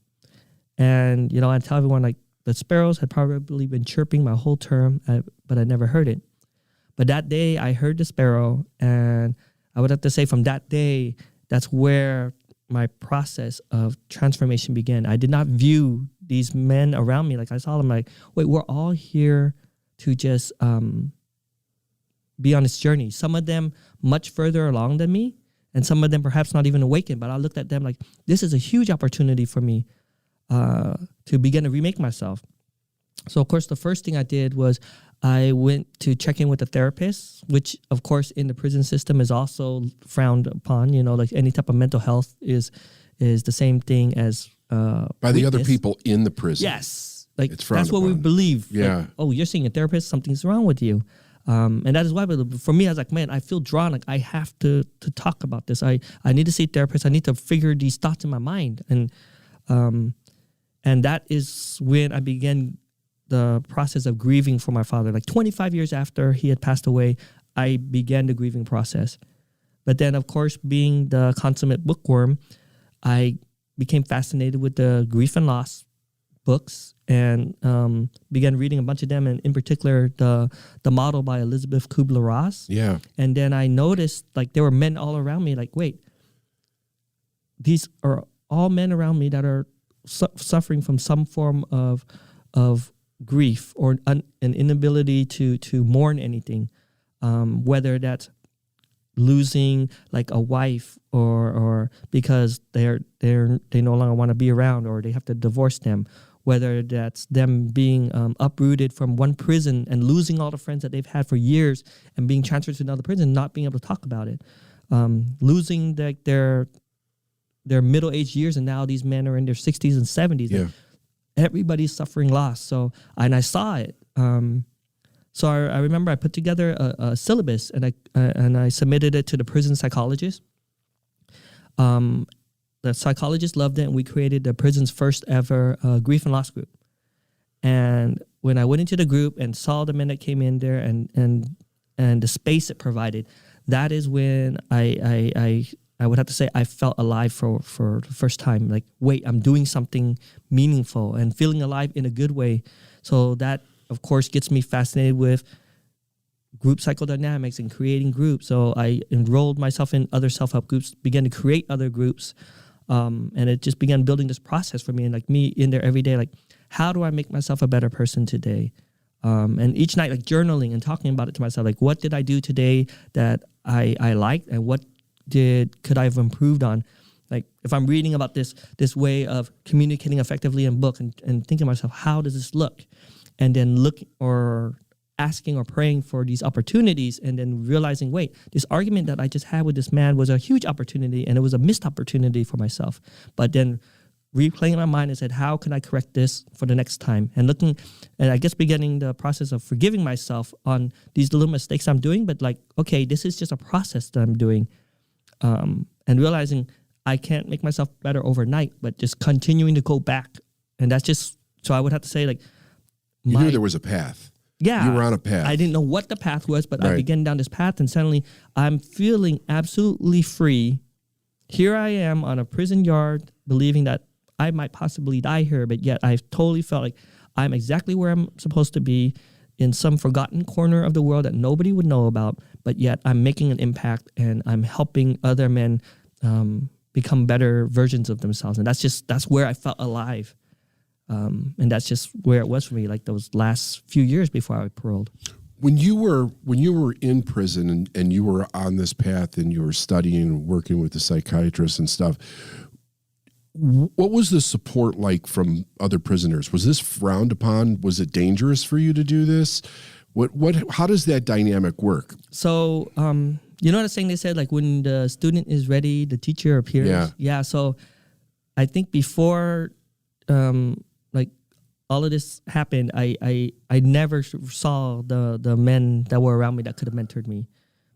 And, I tell everyone, like, the sparrows had probably been chirping my whole term, but I never heard it. But that day, I heard the sparrow, and I would have to say from that day, that's where my process of transformation began. I did not view these men around me. Like, I saw them like, wait, we're all here to just be on this journey. Some of them much further along than me, and some of them perhaps not even awakened. But I looked at them like, this is a huge opportunity for me to begin to remake myself. So, of course, the first thing I did was I went to check in with a therapist, which, of course, in the prison system is also frowned upon. Like, any type of mental health is the same thing as by the other people in the prison. Yes. Like, it's that's what we believe. Yeah. Like, oh, you're seeing a therapist, something's wrong with you. And that is why, for me, I was like, man, I feel drawn. Like, I have to talk about this. I need to see a therapist. I need to figure these thoughts in my mind. And that is when I began the process of grieving for my father. Like, 25 years after he had passed away, I began the grieving process. But then, of course, being the consummate bookworm, I became fascinated with the grief and loss books, and began reading a bunch of them, and in particular the Model by Elizabeth Kubler-Ross. Yeah. And then I noticed, like, there were men all around me. Like, wait, these are all men around me that are suffering from some form of grief or an inability to mourn anything, whether that's losing like a wife or because they no longer want to be around, or they have to divorce them, whether that's them being uprooted from one prison and losing all the friends that they've had for years and being transferred to another prison, not being able to talk about it, losing their middle-aged years, and now these men are in their 60s and 70s. Yeah. Everybody's suffering loss. So, and I saw it. So I remember I put together a syllabus, and I submitted it to the prison psychologist. The psychologist loved it, and we created the prison's first ever grief and loss group. And when I went into the group and saw the men that came in there and the space it provided, that is when I would have to say I felt alive for the first time. Like, wait, I'm doing something meaningful and feeling alive in a good way. So that, of course, gets me fascinated with group psychodynamics and creating groups. So I enrolled myself in other self-help groups, began to create other groups, and it just began building this process for me. And like me in there every day, like, how do I make myself a better person today? And each night, like journaling and talking about it to myself, like, what did I do today that I liked, and what could I have improved on? Like, if I'm reading about this way of communicating effectively in book and thinking to myself, how does this look? And then asking or praying for these opportunities, and then realizing, wait, this argument that I just had with this man was a huge opportunity, and it was a missed opportunity for myself. But then replaying in my mind and said, how can I correct this for the next time? And I guess beginning the process of forgiving myself on these little mistakes I'm doing, but like, okay, this is just a process that I'm doing. And realizing I can't make myself better overnight, but just continuing to go back. And that's just, so I would have to say, like, you knew there was a path. Yeah. You were on a path. I didn't know what the path was, but I began down this path, and suddenly I'm feeling absolutely free. Here I am on a prison yard, believing that I might possibly die here, but yet I totally felt like I'm exactly where I'm supposed to be, in some forgotten corner of the world that nobody would know about, but yet I'm making an impact, and I'm helping other men become better versions of themselves. And that's where I felt alive. And that's just where it was for me, like those last few years before I was paroled. When you were in prison and you were on this path and you were studying and working with the psychiatrists and stuff, what was the support like from other prisoners? Was this frowned upon? Was it dangerous for you to do this? How does that dynamic work? So, you know the saying they said, like, when the student is ready, the teacher appears? Yeah. So I think before, like, all of this happened, I never saw the men that were around me that could have mentored me.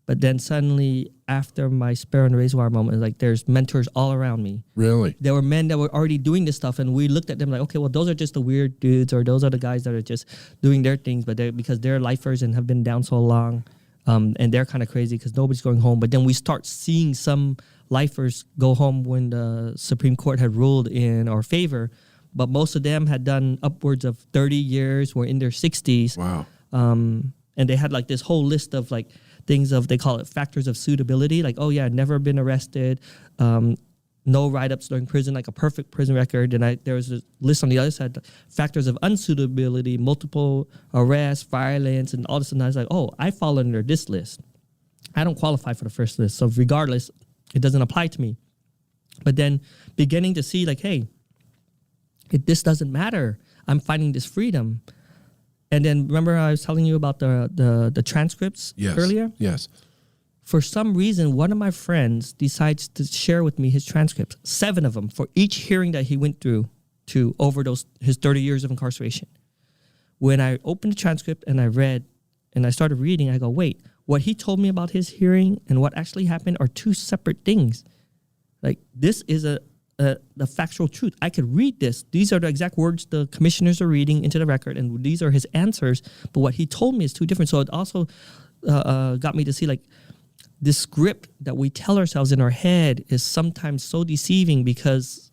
But then suddenly, after my Sparrow and Reservoir moment, like, there's mentors all around me. Really? There were men that were already doing this stuff, and we looked at them like, okay, well, those are just the weird dudes, or those are the guys that are just doing their things, but because they're lifers and have been down so long, and they're kind of crazy because nobody's going home. But then we start seeing some lifers go home when the Supreme Court had ruled in our favor, but most of them had done upwards of 30 years, were in their 60s. Wow. And they had like this whole list of like things of, they call it factors of suitability. Like, oh yeah, never been arrested, no write-ups during prison, like a perfect prison record. And there was a list on the other side, factors of unsuitability, multiple arrests, violence, and all this. And I was like, oh, I fall under this list. I don't qualify for the first list. So regardless, it doesn't apply to me. But then beginning to see like, hey, this doesn't matter. I'm finding this freedom. And then remember I was telling you about the transcripts earlier? Yes. For some reason, one of my friends decides to share with me his transcripts, 7 of them, for each hearing that he went through to over his 30 years of incarceration. When I opened the transcript and I read and I started reading, I go, wait, what he told me about his hearing and what actually happened are 2 separate things. Like, this is the factual truth. I could read this. These are the exact words the commissioners are reading into the record, and these are his answers. But what he told me is 2 different. So it also got me to see, like, this script that we tell ourselves in our head is sometimes so deceiving because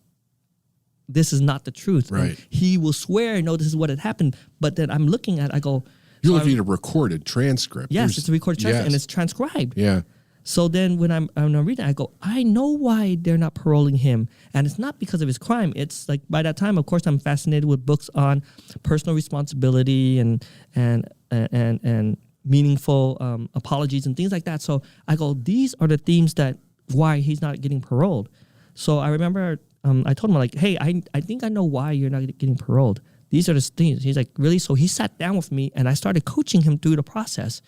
this is not the truth. Right. And he will swear, no, this is what had happened. But then I'm looking at it, I go... You're looking at a recorded transcript. Yes, it's a recorded transcript, and it's transcribed. Yeah. So then when I'm reading, I go, I know why they're not paroling him. And it's not because of his crime. It's like, by that time, of course, I'm fascinated with books on personal responsibility and meaningful apologies and things like that. So I go, these are the themes that why he's not getting paroled. So I remember I told him, like, hey, I think I know why you're not getting paroled. These are the things. He's like, really? So he sat down with me, and I started coaching him through the process.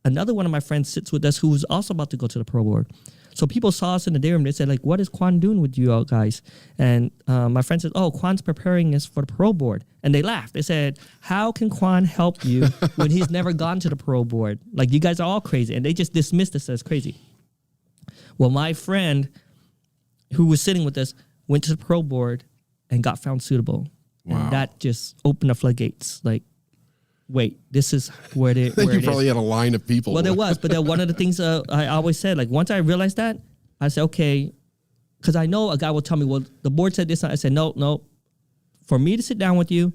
Another one of my friends sits with us who was also about to go to the parole board. So people saw us in the day room. They said, like, what is Quan doing with you all guys? And my friend said, oh, Quan's preparing us for the parole board. And they laughed. They said, how can Quan help you when he's never gone to the parole board? Like, you guys are all crazy. And they just dismissed us as crazy. Well, my friend who was sitting with us went to the parole board and got found suitable. Wow. And that just opened the floodgates. Like, wait, this is where I think you probably had a line of people. Well, there was, but then one of the things I always said, like once I realized that, I said, okay, because I know a guy will tell me, well, the board said this. I said, no. For me to sit down with you,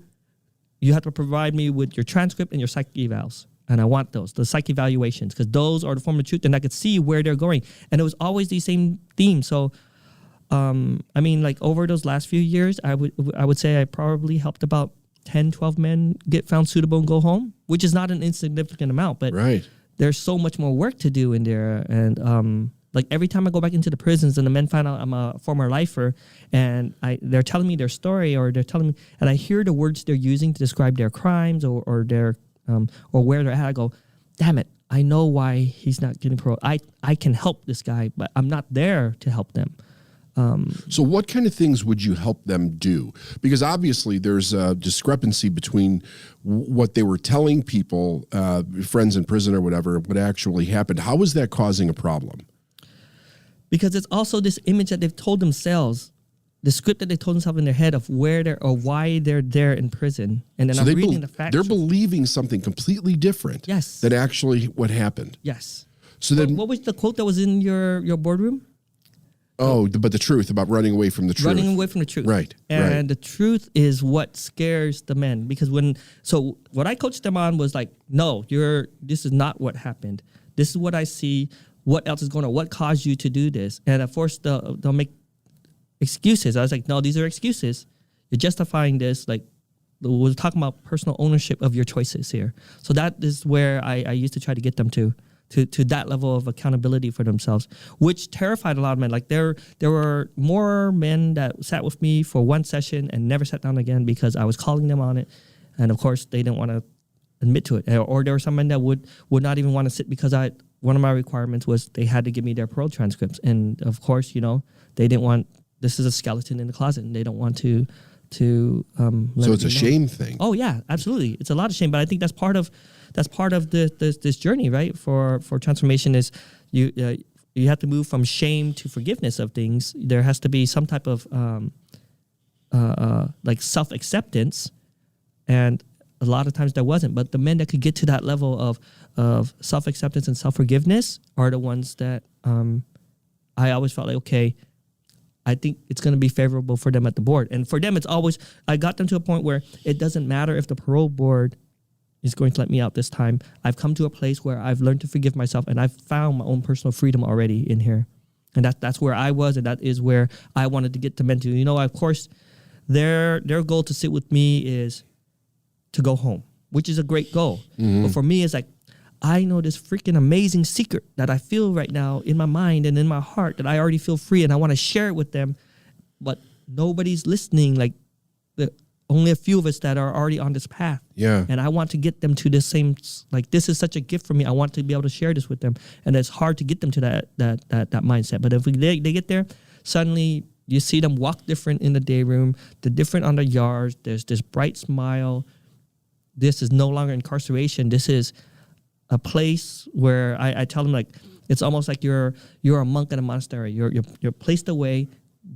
you have to provide me with your transcript and your psych evals. And I want those, the psych evaluations, because those are the form of truth, and I could see where they're going. And it was always the same theme. So, I mean, like over those last few years, I would say I probably helped about 10, 12 men get found suitable and go home, which is not an insignificant amount, but right. There's so much more work to do in there. And like every time I go back into the prisons and the men find out I'm a former lifer and they're telling me their story, or they're telling me, and I hear the words they're using to describe their crimes or their or where they're at, I go, damn it, I know why he's not getting parole. I can help this guy, but I'm not there to help them. So what kind of things would you help them do? Because obviously there's a discrepancy between what they were telling people, friends in prison or whatever, what actually happened. How is that causing a problem? Because it's also this image that they've told themselves, the script that they told themselves in their head of where they're or why they're there in prison. And then so I'm reading the facts. They're believing something completely different yes. than actually what happened. Yes. So then, what was the quote that was in your boardroom? Oh, but the truth about running away from the truth. Running away from the truth. Right. And right. the truth is what scares the men. Because so what I coached them on was like, no, this is not what happened. This is what I see. What else is going on? What caused you to do this? And of course, they'll make excuses. I was like, no, these are excuses. You're justifying this. Like, we're talking about personal ownership of your choices here. So that is where I used to try to get them to that level of accountability for themselves, which terrified a lot of men. Like there were more men that sat with me for one session and never sat down again because I was calling them on it. And of course, they didn't want to admit to it. Or there were some men that would not even want to sit because one of my requirements was they had to give me their parole transcripts. And of course, they didn't want, this is a skeleton in the closet, and they don't want to so it's a shame thing. Oh yeah, absolutely. It's a lot of shame, but I think that's part of this journey, right? For transformation is you have to move from shame to forgiveness of things. There has to be some type of like self-acceptance, and a lot of times there wasn't. But the men that could get to that level of self-acceptance and self-forgiveness are the ones that I always felt like, okay, I think it's going to be favorable for them at the board. And for them, it's always, I got them to a point where it doesn't matter if the parole board is going to let me out this time. I've come to a place where I've learned to forgive myself, and I've found my own personal freedom already in here. And that's where I was, and that is where I wanted to get the men to. Of course, their goal to sit with me is to go home, which is a great goal. Mm-hmm. But for me, it's like, I know this freaking amazing secret that I feel right now in my mind and in my heart that I already feel free, and I want to share it with them, but nobody's listening. Like only a few of us that are already on this path. Yeah. And I want to get them to the same, like, this is such a gift for me. I want to be able to share this with them. And it's hard to get them to that mindset. But if they get there, suddenly you see them walk different in the day room, they're different on the yards. There's this bright smile. This is no longer incarceration. This is a place where I tell them, like, it's almost like you're a monk in a monastery. You're placed away.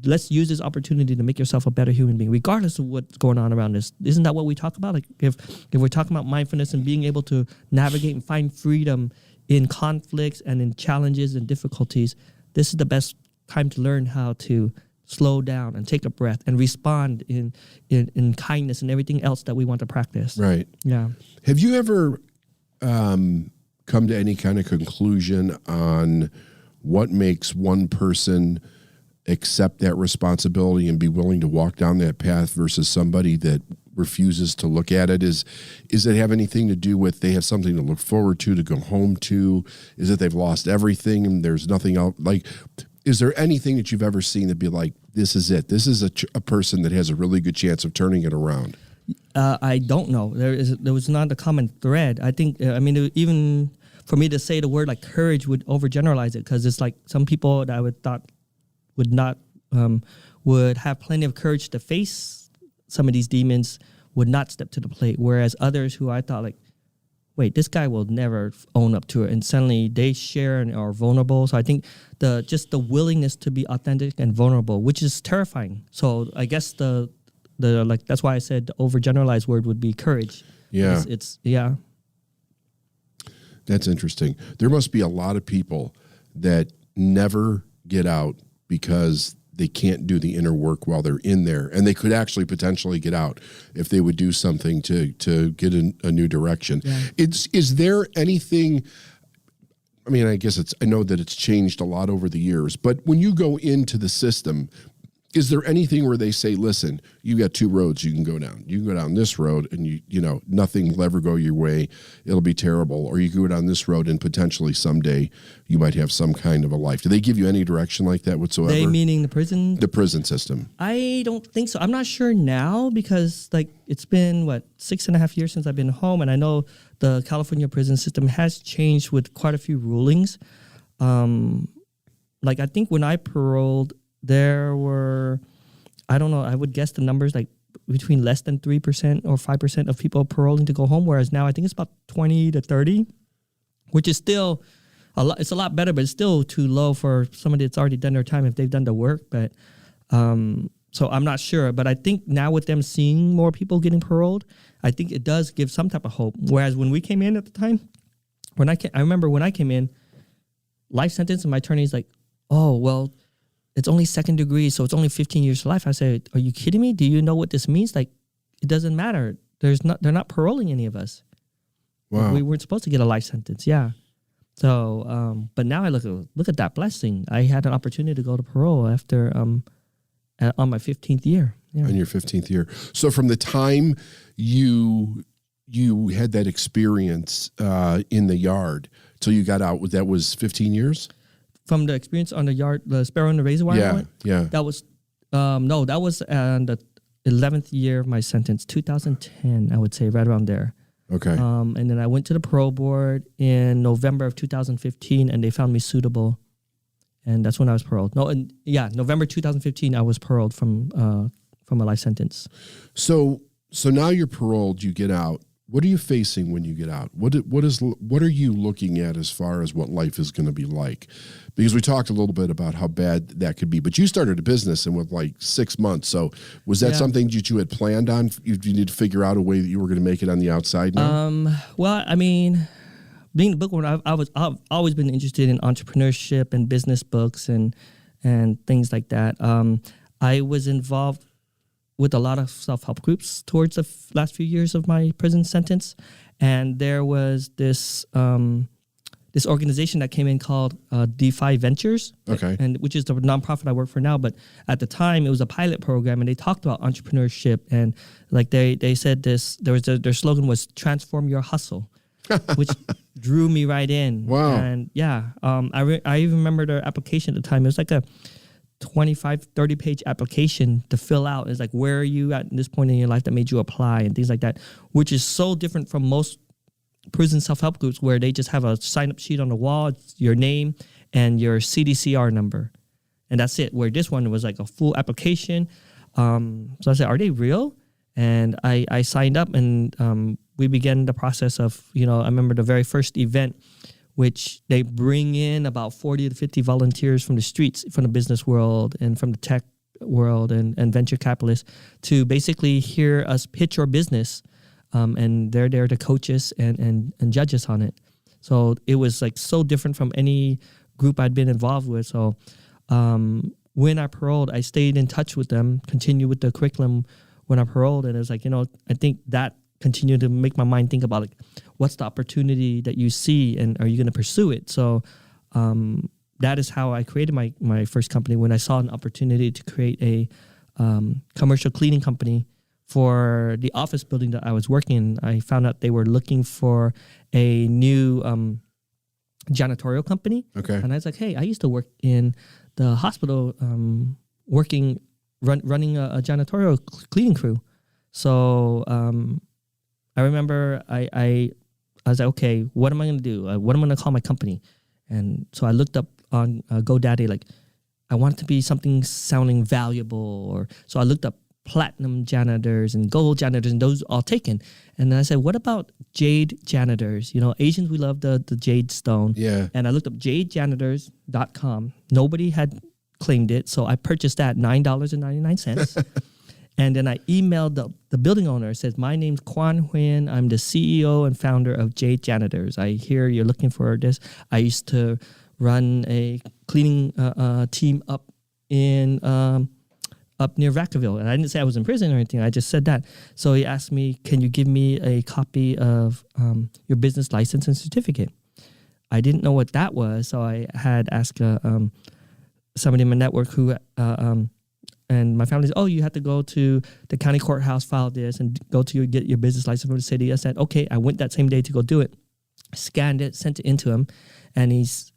Let's use this opportunity to make yourself a better human being, regardless of what's going on around us. Isn't that what we talk about? Like if we're talking about mindfulness and being able to navigate and find freedom in conflicts and in challenges and difficulties, this is the best time to learn how to slow down and take a breath and respond in kindness and everything else that we want to practice. Right. Yeah. Have you ever come to any kind of conclusion on what makes one person accept that responsibility and be willing to walk down that path versus somebody that refuses to look at it? Is it have anything to do with they have something to look forward to go home to? Is it they've lost everything and there's nothing else? Like, is there anything that you've ever seen that be like, this is it? This is a person that has a really good chance of turning it around? I don't know. There was not a common thread. I think, even for me to say the word like courage would overgeneralize it, because it's like some people that I would thought would not, would have plenty of courage to face some of these demons would not step to the plate. Whereas others who I thought like, wait, this guy will never own up to it. And suddenly they share and are vulnerable. So I think just the willingness to be authentic and vulnerable, which is terrifying. So I guess the That's why I said the overgeneralized word would be courage. Yeah. It's yeah. That's interesting. There must be a lot of people that never get out because they can't do the inner work while they're in there, and they could actually potentially get out if they would do something to get in a new direction. Yeah. Is there anything? I mean, I know that it's changed a lot over the years, but when you go into the system, is there anything where they say, listen, you got two roads you can go down. You can go down this road and you know, nothing will ever go your way. It'll be terrible. Or you can go down this road and potentially someday you might have some kind of a life. Do they give you any direction like that whatsoever? They meaning the prison? The prison system. I don't think so. I'm not sure now because it's been 6.5 years since I've been home, and I know the California prison system has changed with quite a few rulings. I think when I paroled, there were, I don't know, I would guess the numbers between less than 3% or 5% of people paroling to go home, whereas now I think it's about 20 to 30, which is still a lot. It's a lot better, but it's still too low for somebody that's already done their time if they've done the work. But so I'm not sure. But I think now with them seeing more people getting paroled, I think it does give some type of hope. Whereas when we came in at the time, I remember when I came in, life sentence, and my attorney's like, oh, well, it's only second degree, so it's only 15 years to life. I said, are you kidding me? Do you know what this means? It doesn't matter. They're not paroling any of us. Wow. We weren't supposed to get a life sentence. Yeah. So, but now I look at that blessing. I had an opportunity to go to parole after on my 15th year. Yeah. On your 15th year. So from the time you had that experience in the yard till you got out, that was 15 years? From the experience on the yard, the Sparrow and the Razor Wire? Yeah. That was, that was the 11th year of my sentence, 2010, I would say, right around there. Okay. And then I went to the parole board in November of 2015, and they found me suitable. And that's when I was paroled. November 2015, I was paroled from a life sentence. So now you're paroled, you get out. What are you facing when you get out? What are you looking at as far as what life is going to be like? Because we talked a little bit about how bad that could be, but you started a business in with 6 months. So was that something that you had planned on? You need to figure out a way that you were going to make it on the outside now? Well, I mean, being a bookworm, I've always been interested in entrepreneurship and business books and things like that. I was involved with a lot of self-help groups towards the last few years of my prison sentence. And there was this this organization that came in called Defy Ventures, okay, and which is the nonprofit I work for now. But at the time, it was a pilot program, and they talked about entrepreneurship. And they said this, their slogan was "Transform Your Hustle," which drew me right in. Wow. And yeah, I even remember their application at the time. It was like a 25, 30-page application to fill out. It's where are you at this point in your life that made you apply and things like that, which is so different from most prison self-help groups where they just have a sign-up sheet on the wall, it's your name and your CDCR number. And that's it, where this one was a full application. So I said, are they real? And I signed up, and we began the process of, I remember the very first event, which they bring in about 40 to 50 volunteers from the streets, from the business world and from the tech world and venture capitalists to basically hear us pitch our business. And they're there to coach us and judge us on it. So it was so different from any group I'd been involved with. So when I paroled, I stayed in touch with them, continued with the curriculum when I paroled. And it was I think that continued to make my mind think about what's the opportunity that you see and are you going to pursue it? So that is how I created my first company, when I saw an opportunity to create a commercial cleaning company for the office building that I was working in. I found out they were looking for a new janitorial company. Okay. And I was like, hey, I used to work in the hospital running a janitorial cleaning crew. So I remember I was like, okay, what am I going to do? What am I going to call my company? And so I looked up on GoDaddy, I want it to be something sounding valuable. So I looked up platinum janitors and gold janitors, and those all taken. And then I said, what about jade janitors? Asians, we love the jade stone. Yeah. And I looked up jadejanitors.com. Nobody had claimed it, so I purchased that $9.99. And then I emailed the building owner. It says, my name's Quan Huynh. I'm the CEO and founder of J Janitors. I hear you're looking for this. I used to run a cleaning team up near Vacaville. And I didn't say I was in prison or anything. I just said that. So he asked me, can you give me a copy of your business license and certificate? I didn't know what that was. So I had asked somebody in my network who... and my family said, oh, you have to go to the county courthouse, file this, and go to get your business license from the city. I said, okay. I went that same day to go do it, scanned it, sent it into him. And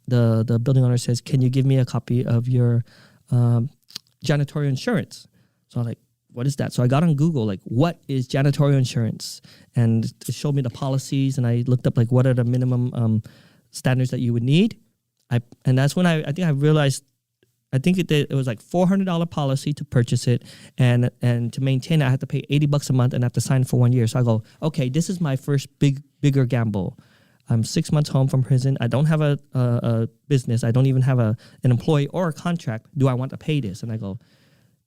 the building owner says, can you give me a copy of your janitorial insurance? So I'm like, what is that? So I got on Google, like, what is janitorial insurance? And it showed me the policies, and I looked up, like, what are the minimum standards that you would need? And that's when I think I realized, I think it was like $400 policy to purchase it, and to maintain it, I had to pay $80 a month and I have to sign for 1 year. So I go, okay, this is my first bigger gamble. I'm 6 months home from prison. I don't have a business. I don't even have an employee or a contract. Do I want to pay this? And I go,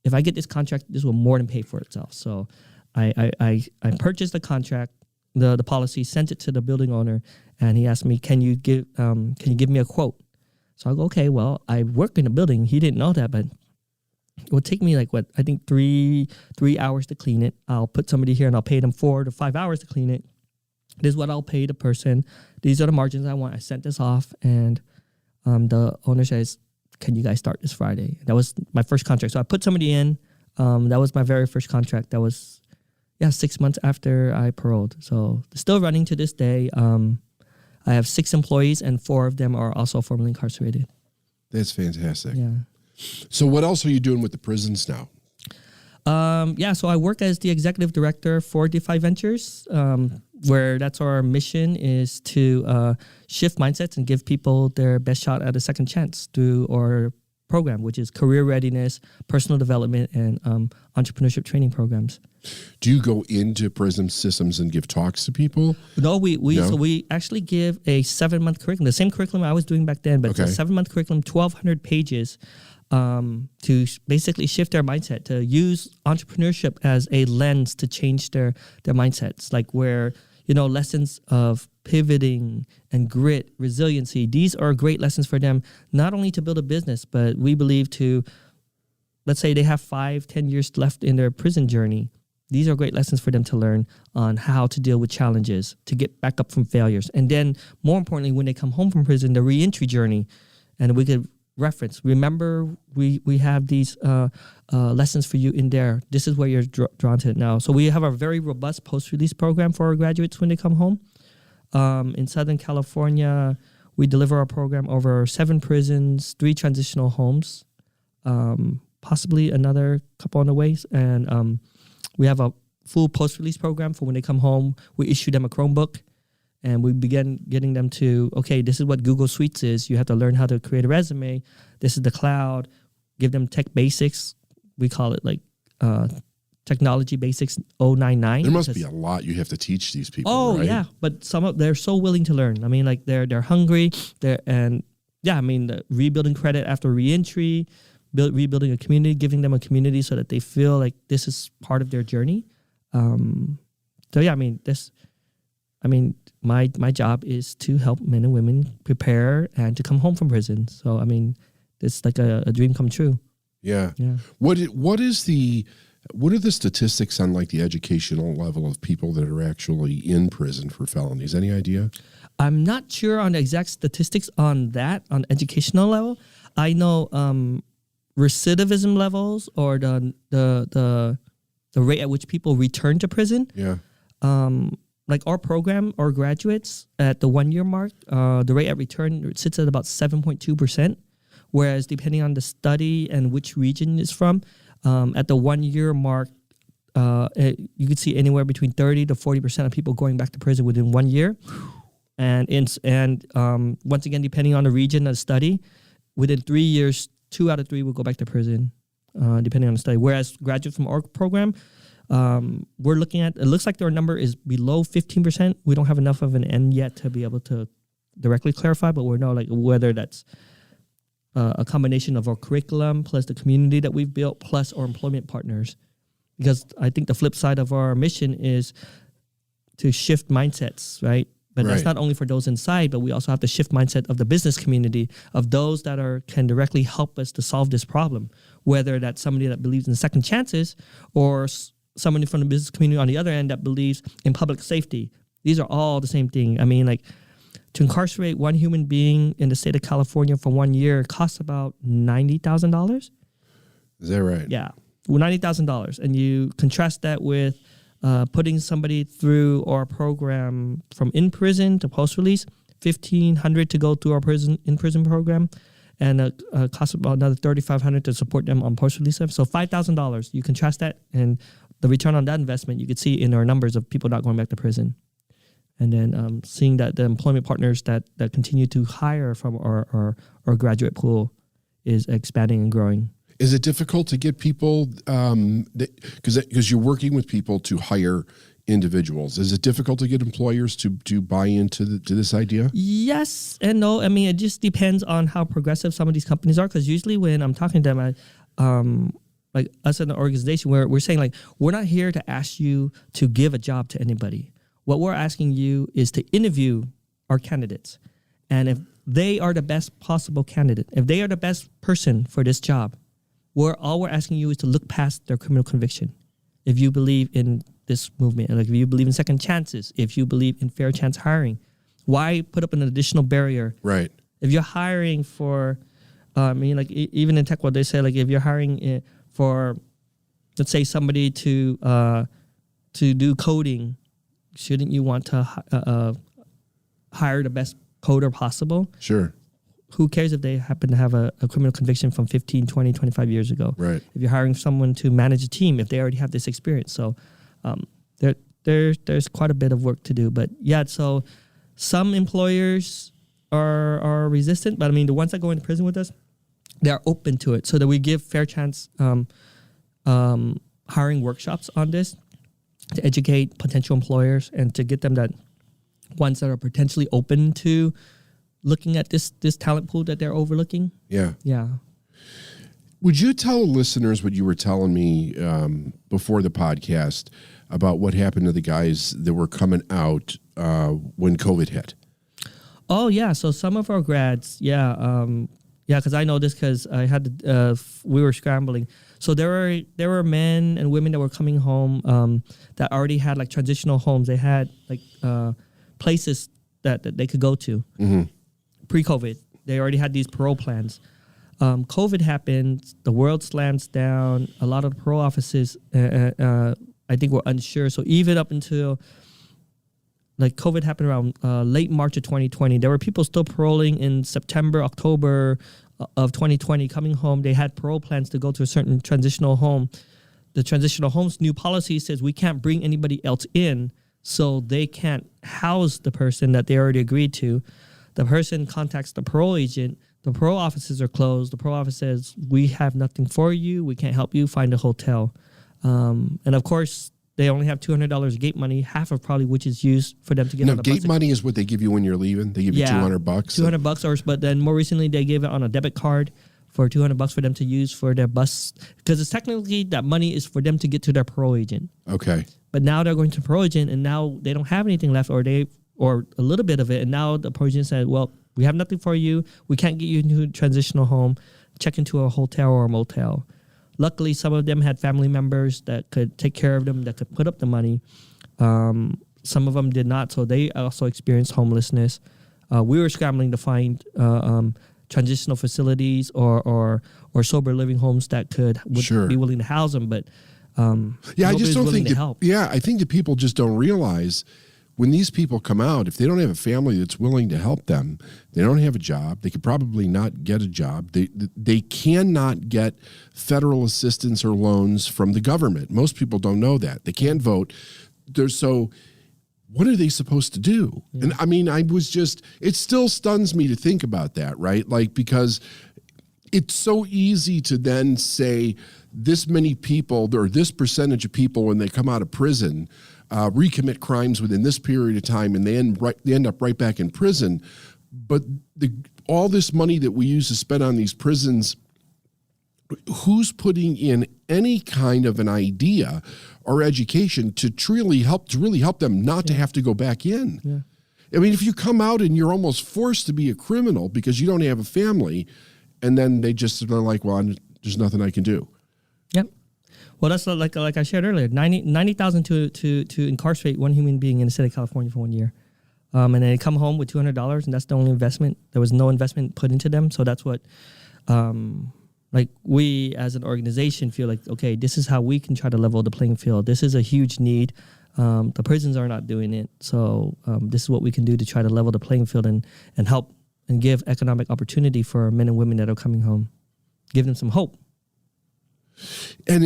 if I get this contract, this will more than pay for itself. So I purchased the contract, the policy, sent it to the building owner, and he asked me, can you give me a quote? So I go, okay, well, I work in a building. He didn't know that, but it would take me like, I think 3 hours to clean it. I'll put somebody here and I'll pay them 4 to 5 hours to clean it. This is what I'll pay the person. These are the margins I want. I sent this off, and the owner says, can you guys start this Friday? That was my first contract. So I put somebody in. That was my very first contract. That was, 6 months after I paroled. So still running to this day. I have 6 employees, and 4 of them are also formerly incarcerated. That's fantastic. Yeah. So what else are you doing with the prisons now? So I work as the executive director for Defy Ventures, where that's our mission is to shift mindsets and give people their best shot at a second chance through our program, which is career readiness, personal development, and entrepreneurship training programs. Do you go into prison systems and give talks to people? No, we actually give a 7-month curriculum, the same curriculum I was doing back then, but it's a 7-month curriculum, 1,200 pages, to basically shift their mindset, to use entrepreneurship as a lens to change their mindsets, like where, lessons of pivoting and grit, resiliency, these are great lessons for them, not only to build a business, but we believe to, let's say they have 5-10 years left in their prison journey. These are great lessons for them to learn on how to deal with challenges, to get back up from failures. And then, more importantly, when they come home from prison, the reentry journey, and we could reference, remember, we have these lessons for you in there. This is where you're drawn to it now. So we have a very robust post-release program for our graduates when they come home. In Southern California, we deliver our program over 7 prisons, 3 transitional homes, possibly another couple on the way. And we have a full post-release program for when they come home. We issue them a Chromebook, and we begin getting them to, okay, this is what Google Suites is. You have to learn how to create a resume. This is the cloud. Give them tech basics. We call it like technology basics 099. There must be a lot you have to teach these people. Oh, right? Yeah, but they're so willing to learn. I mean, like they're hungry. The rebuilding credit after reentry, rebuilding a community, giving them a community so that they feel like this is part of their journey. My job is to help men and women prepare and to come home from prison. So, it's like a dream come true. Yeah. What are the statistics on like the educational level of people that are actually in prison for felonies? Any idea? I'm not sure on the exact statistics on that, on educational level. I know recidivism levels, or the rate at which people return to prison. Yeah. Like our program, our graduates at the 1-year mark, the rate at return sits at about 7.2%. Whereas depending on the study and which region it's from, at the 1-year mark, you could see anywhere between 30 to 40% of people going back to prison within 1 year. And once again, depending on the region of the study, within 3 years, 2 out of 3 will go back to prison, depending on the study. Whereas graduates from our program, we're looking at, it looks like their number is below 15%. We don't have enough of an end yet to be able to directly clarify, but we know like whether that's a combination of our curriculum plus the community that we've built plus our employment partners. because I think the flip side of our mission is to shift mindsets, right? But that's not only for those inside, but we also have to shift mindset of the business community, of those that can directly help us to solve this problem, whether that's somebody that believes in second chances or somebody from the business community on the other end that believes in public safety. These are all the same thing. I mean, like, to incarcerate one human being in the state of California for 1 year costs about $90,000. Is that right? Yeah, well, $90,000. And you contrast that with putting somebody through our program from in prison to post-release, $1,500 to go through our in-prison program, and costs about another $3,500 to support them on post-release. So $5,000. You contrast that, and the return on that investment, you could see in our numbers of people not going back to prison. And then seeing that the employment partners that continue to hire from our graduate pool is expanding and growing. Is it difficult to get people, because you're working with people to hire individuals, is it difficult to get employers to buy into this idea? Yes and no. I mean, it just depends on how progressive some of these companies are, because usually when I'm talking to them, like us in the organization, we're saying, like, we're not here to ask you to give a job to anybody. What we're asking you is to interview our candidates. And if they are the best possible candidate, if they are the best person for this job, all we're asking you is to look past their criminal conviction. If you believe in this movement, like if you believe in second chances, if you believe in fair chance hiring, why put up an additional barrier? Right. If you're hiring for, even in tech, what they say, like, if you're hiring for, let's say, somebody to do coding, shouldn't you want to hire the best coder possible? Sure. Who cares if they happen to have a criminal conviction from 15, 20, 25 years ago? Right. If you're hiring someone to manage a team, if they already have this experience. So there's quite a bit of work to do. But yeah, so some employers are resistant, but I mean, the ones that go into prison with us, they're open to it, so that we give fair chance hiring workshops on this to educate potential employers and to get them that ones that are potentially open to looking at this talent pool that they're overlooking. Yeah. Yeah. Would you tell listeners what you were telling me before the podcast about what happened to the guys that were coming out when COVID hit? Oh, yeah. So some of our grads, because I know this because I had we were scrambling. So there were men and women that were coming home that already had like transitional homes. They had like places that they could go to pre-COVID. They already had these parole plans. COVID happened. The world slams down. A lot of the parole offices, I think, were unsure. So even up until like COVID happened around late March of 2020, there were people still paroling in September, October of 2020 coming home. They had parole plans to go to a certain transitional home. The transitional home's new policy says we can't bring anybody else in, so they can't house the person that they already agreed to. The person contacts the parole agent. The parole offices are closed. The parole office says, we have nothing for you. We can't help you. Find a hotel. And of course, they only have $200 gate money, half of probably which is used for them to get on the bus. Gate money is what they give you when you're leaving. They give you $200. $200, but then more recently they gave it on a debit card for $200 for them to use for their bus, because it's technically that money is for them to get to their parole agent. Okay. But now they're going to parole agent, and now they don't have anything left, or a little bit of it, and now the parole agent said, well, we have nothing for you. We can't get you into a transitional home. Check into a hotel or a motel. Luckily, some of them had family members that could take care of them, that could put up the money. Some of them did not, so they also experienced homelessness. We were scrambling to find transitional facilities or sober living homes that would be willing to house them, but I just don't think help. Yeah, I think that people just don't realize when these people come out, if they don't have a family that's willing to help them, they don't have a job. They could probably not get a job. They cannot get federal assistance or loans from the government. Most people don't know that. They can't vote. So what are they supposed to do? Yeah. And I mean, it still stuns me to think about that, right? Like, because it's so easy to then say this many people, or this percentage of people when they come out of prison recommit crimes within this period of time, and they end up right back in prison. But all this money that we use to spend on these prisons who's putting in any kind of an idea or education to really help them not to have to go back in. Yeah. I mean, if you come out and you're almost forced to be a criminal because you don't have a family, and then they're like, well, there's nothing I can do. Yep. Well, that's like I shared earlier, 90,000 to incarcerate one human being in the state of California for 1 year. And they come home with $200, and that's the only investment. There was no investment put into them. So that's what, like we as an organization feel like, okay, this is how we can try to level the playing field. This is a huge need. The prisons are not doing it. So this is what we can do to try to level the playing field and help and give economic opportunity for men and women that are coming home. Give them some hope. And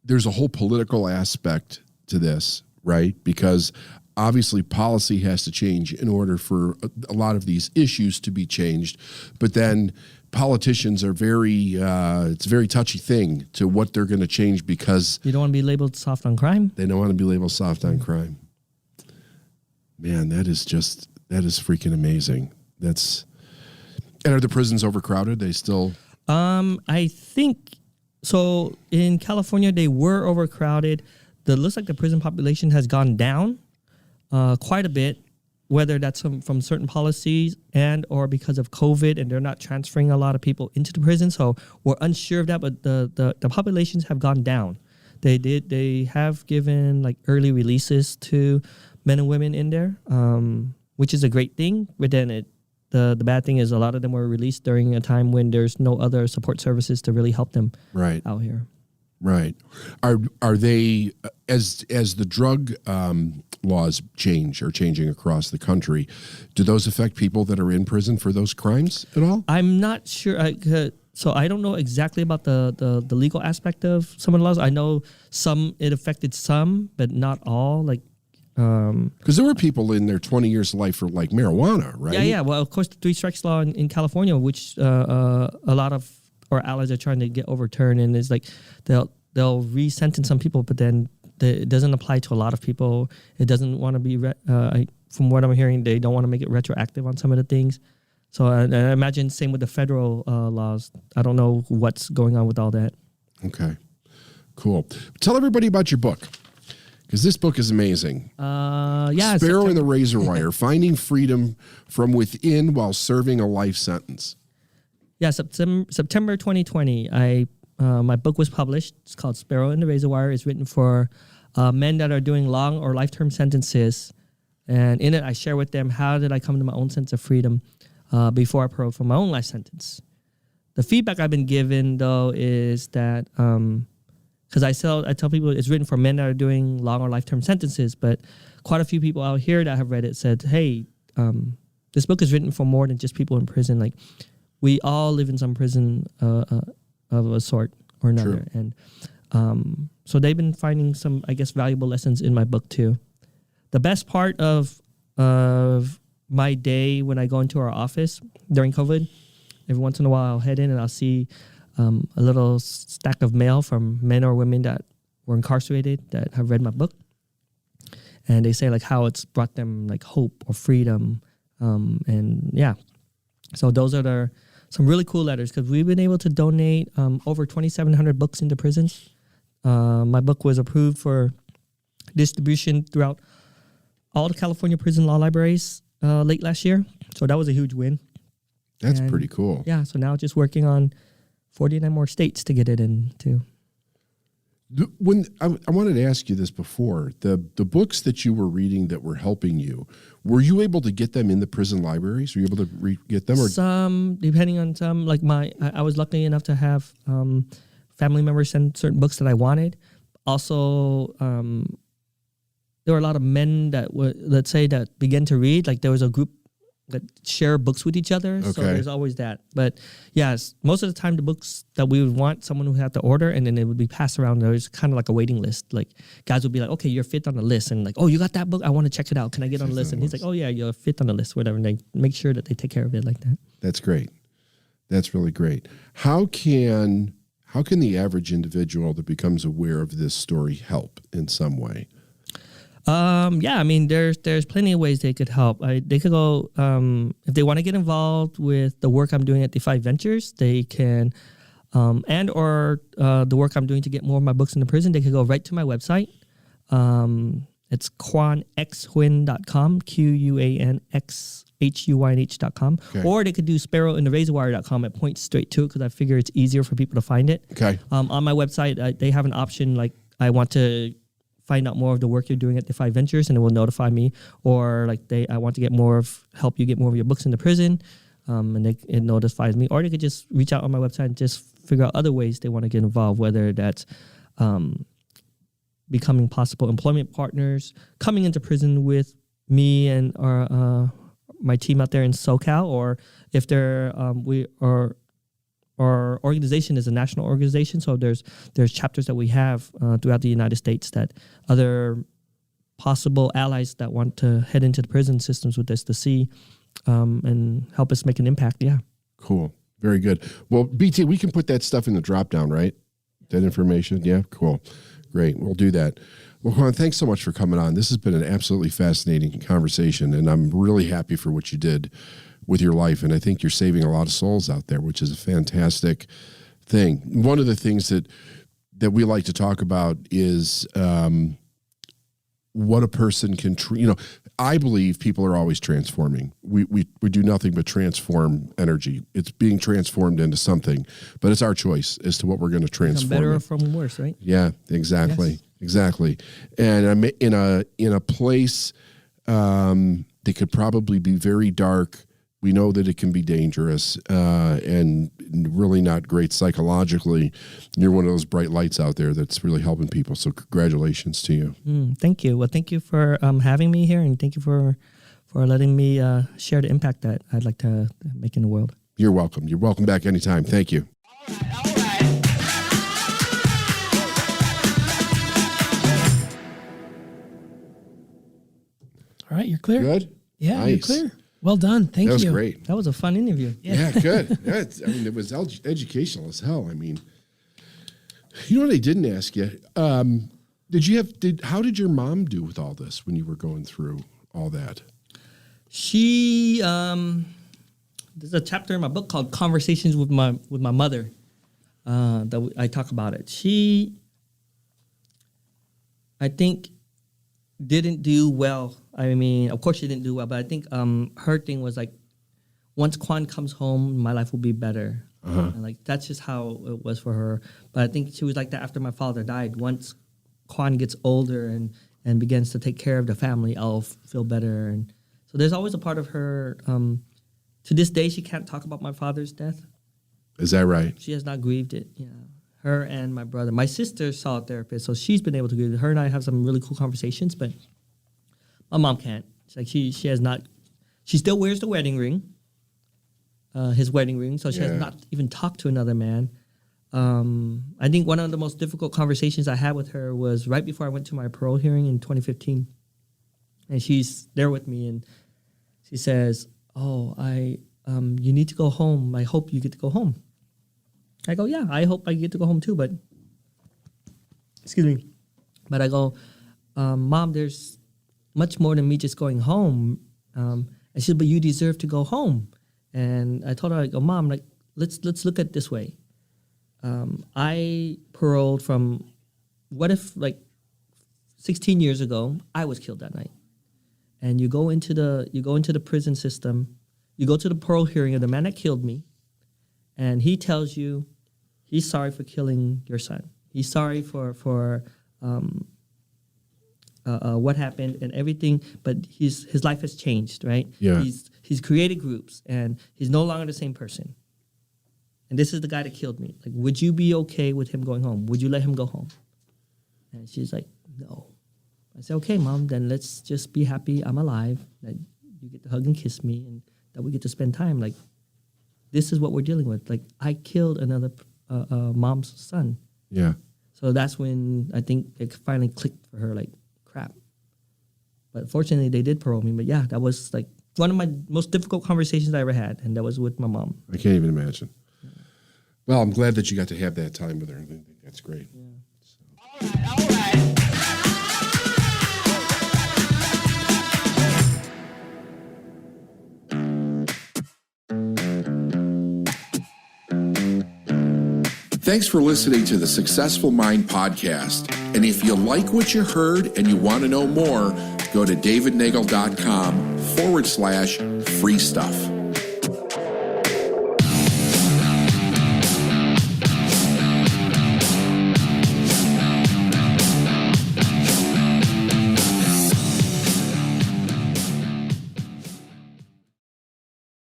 there's a whole political aspect to this, right? Because obviously policy has to change in order for a lot of these issues to be changed. But then politicians are it's a very touchy thing to what they're going to change because you don't want to be labeled soft on crime. They don't want to be labeled soft on crime. Man, that is freaking amazing. And are the prisons overcrowded? They still... I think so. In California, they were overcrowded. Looks like the prison population has gone down quite a bit, whether that's from certain policies and or because of COVID, and they're not transferring a lot of people into the prison. So we're unsure of that, but the populations have gone down. They have given like early releases to men and women in there, which is a great thing. But then the bad thing is a lot of them were released during a time when there's no other support services to really help them out here. Right. Are they, as the drug laws are changing across the country, do those affect people that are in prison for those crimes at all? I'm not sure. So I don't know exactly about the legal aspect of some of the laws. I know it affected some, but not all. Like, because there were people in their 20 years of life for like marijuana, right? Yeah. Well, of course, the 3 strikes law in California, which a lot of our allies are trying to get overturned, and it's like they'll re-sentence some people, but then it doesn't apply to a lot of people. It doesn't want to be, from what I'm hearing, they don't want to make it retroactive on some of the things. So I imagine same with the federal laws. I don't know what's going on with all that. Okay, cool. Tell everybody about your book, because this book is amazing. Sparrow and the Razor Wire, Finding Freedom from Within While Serving a Life Sentence. Yeah, September 2020, my book was published. It's called Sparrow and the Razor Wire. It's written for men that are doing long or life-term sentences. And in it, I share with them how did I come to my own sense of freedom before I paroled for my own life sentence. The feedback I've been given, though, is that, because I tell people it's written for men that are doing long or life-term sentences, but quite a few people out here that have read it said, hey, this book is written for more than just people in prison. Like, we all live in some prison of a sort or another. True. And so they've been finding some, I guess, valuable lessons in my book too. The best part of my day when I go into our office during COVID, every once in a while I'll head in and I'll see a little stack of mail from men or women that were incarcerated that have read my book. And they say like how it's brought them like hope or freedom. And yeah, so those are some really cool letters, because we've been able to donate over 2,700 books into prisons. My book was approved for distribution throughout all the California prison law libraries late last year. So that was a huge win. That's pretty cool. Yeah, so now just working on 49 more states to get it into. When I wanted to ask you this before, the books that you were reading that were helping you, were you able to get them in the prison libraries? Were you able to get them? Or some, depending on some, like I was lucky enough to have family members send certain books that I wanted. Also, there were a lot of men that let's say that began to read. Like there was a group that share books with each other. Okay. So there's always that. But yes, most of the time the books that we would want, someone who had to order, and then it would be passed around. There was kind of like a waiting list. Like guys would be like, okay, you're fifth on the list. And like, oh, you got that book? I want to check it out. Can I get on the list? And he's like, oh yeah, you're fifth on the list, whatever. And they make sure that they take care of it like that. That's great. That's really great. How can the average individual that becomes aware of this story help in some way? Yeah, I mean, there's plenty of ways they could help. They could go if they want to get involved with the work I'm doing at Defy Ventures. They can, and or the work I'm doing to get more of my books in the prison. They could go right to my website. It's quanxhuyn.com, QUANXHUYNH.com. Okay. Or they could do sparrowintherazorwire.com. It points straight to it because I figure it's easier for people to find it. Okay. On my website, they have an option like I want to find out more of the work you're doing at Defy Ventures, and it will notify me. Or like I want to get more of help you get more of your books in the prison, and it notifies me. Or they could just reach out on my website and just figure out other ways they want to get involved, whether that's becoming possible employment partners, coming into prison with me and my team out there in SoCal, or if they're our organization is a national organization, so there's chapters that we have throughout the United States that other possible allies that want to head into the prison systems with this to see and help us make an impact. Yeah. Cool. Very good. Well, BT, we can put that stuff in the drop down, right? That information. Yeah. Cool. Great. We'll do that. Well, Quan, thanks so much for coming on. This has been an absolutely fascinating conversation, and I'm really happy for what you did with your life. And I think you're saving a lot of souls out there, which is a fantastic thing. One of the things that we like to talk about is what a person can, I believe people are always transforming. We do nothing but transform energy. It's being transformed into something, but it's our choice as to what we're going to transform. From better or from worse, right? Yeah, exactly. Yes. Exactly. And I'm in a place that could probably be very dark. We know that it can be dangerous and really not great psychologically. You're one of those bright lights out there that's really helping people. So congratulations to you. Thank you. Well, thank you for having me here, and thank you for letting me share the impact that I'd like to make in the world. You're welcome. You're welcome back anytime. Thank you. All right, you're clear. Good? Yeah, Nice. you're clear. Well done. Thank you. That was great. That was a fun interview. Yeah, good. Yeah, it was educational as hell. I mean, you know what I didn't ask you? How did your mom do with all this when you were going through all that? She there's a chapter in my book called Conversations with My Mother that I talk about it. She, I think, didn't do well. I mean, of course she didn't do well, but I think her thing was like, once Quan comes home, my life will be better. And like that's just how it was for her. But I think she was like that after my father died. Once Quan gets older and begins to take care of the family, I'll feel better. And so there's always a part of her. To this day, she can't talk about my father's death. Is that right? She has not grieved it. Yeah, her and my brother. My sister saw a therapist, so she's been able to grieve it. Her and I have some really cool conversations, but my mom can't. It's like she has not. She still wears the wedding ring, his wedding ring. So she has not even talked to another man. I think one of the most difficult conversations I had with her was right before I went to my parole hearing in 2015, and she's there with me, and she says, "Oh, you need to go home. I hope you get to go home." I go, "Yeah, I hope I get to go home too." But excuse me, but I go, "Mom, there's much more than me just going home." And she said, "But you deserve to go home." And I told her, I go, "Mom, like let's look at it this way. I paroled from, what if like 16 years ago I was killed that night, and you go into the prison system, you go to the parole hearing of the man that killed me, and he tells you he's sorry for killing your son. He's sorry for what happened and everything, but his life has changed, right? Yeah. He's created groups, and he's no longer the same person. And this is the guy that killed me. Like, would you be okay with him going home? Would you let him go home?" And she's like, "No." I said, "Okay, Mom, then let's just be happy I'm alive, that you get to hug and kiss me, and that we get to spend time. Like, this is what we're dealing with. Like, I killed another mom's son." Yeah. So that's when I think it finally clicked for her, like, crap. But fortunately, they did parole me. But yeah, that was like one of my most difficult conversations I ever had, and that was with my mom. I can't even imagine. Well, I'm glad that you got to have that time with her. I think that's great. All right. Thanks for listening to the Successful Mind podcast. And if you like what you heard and you want to know more, go to davidnagel.com/free stuff.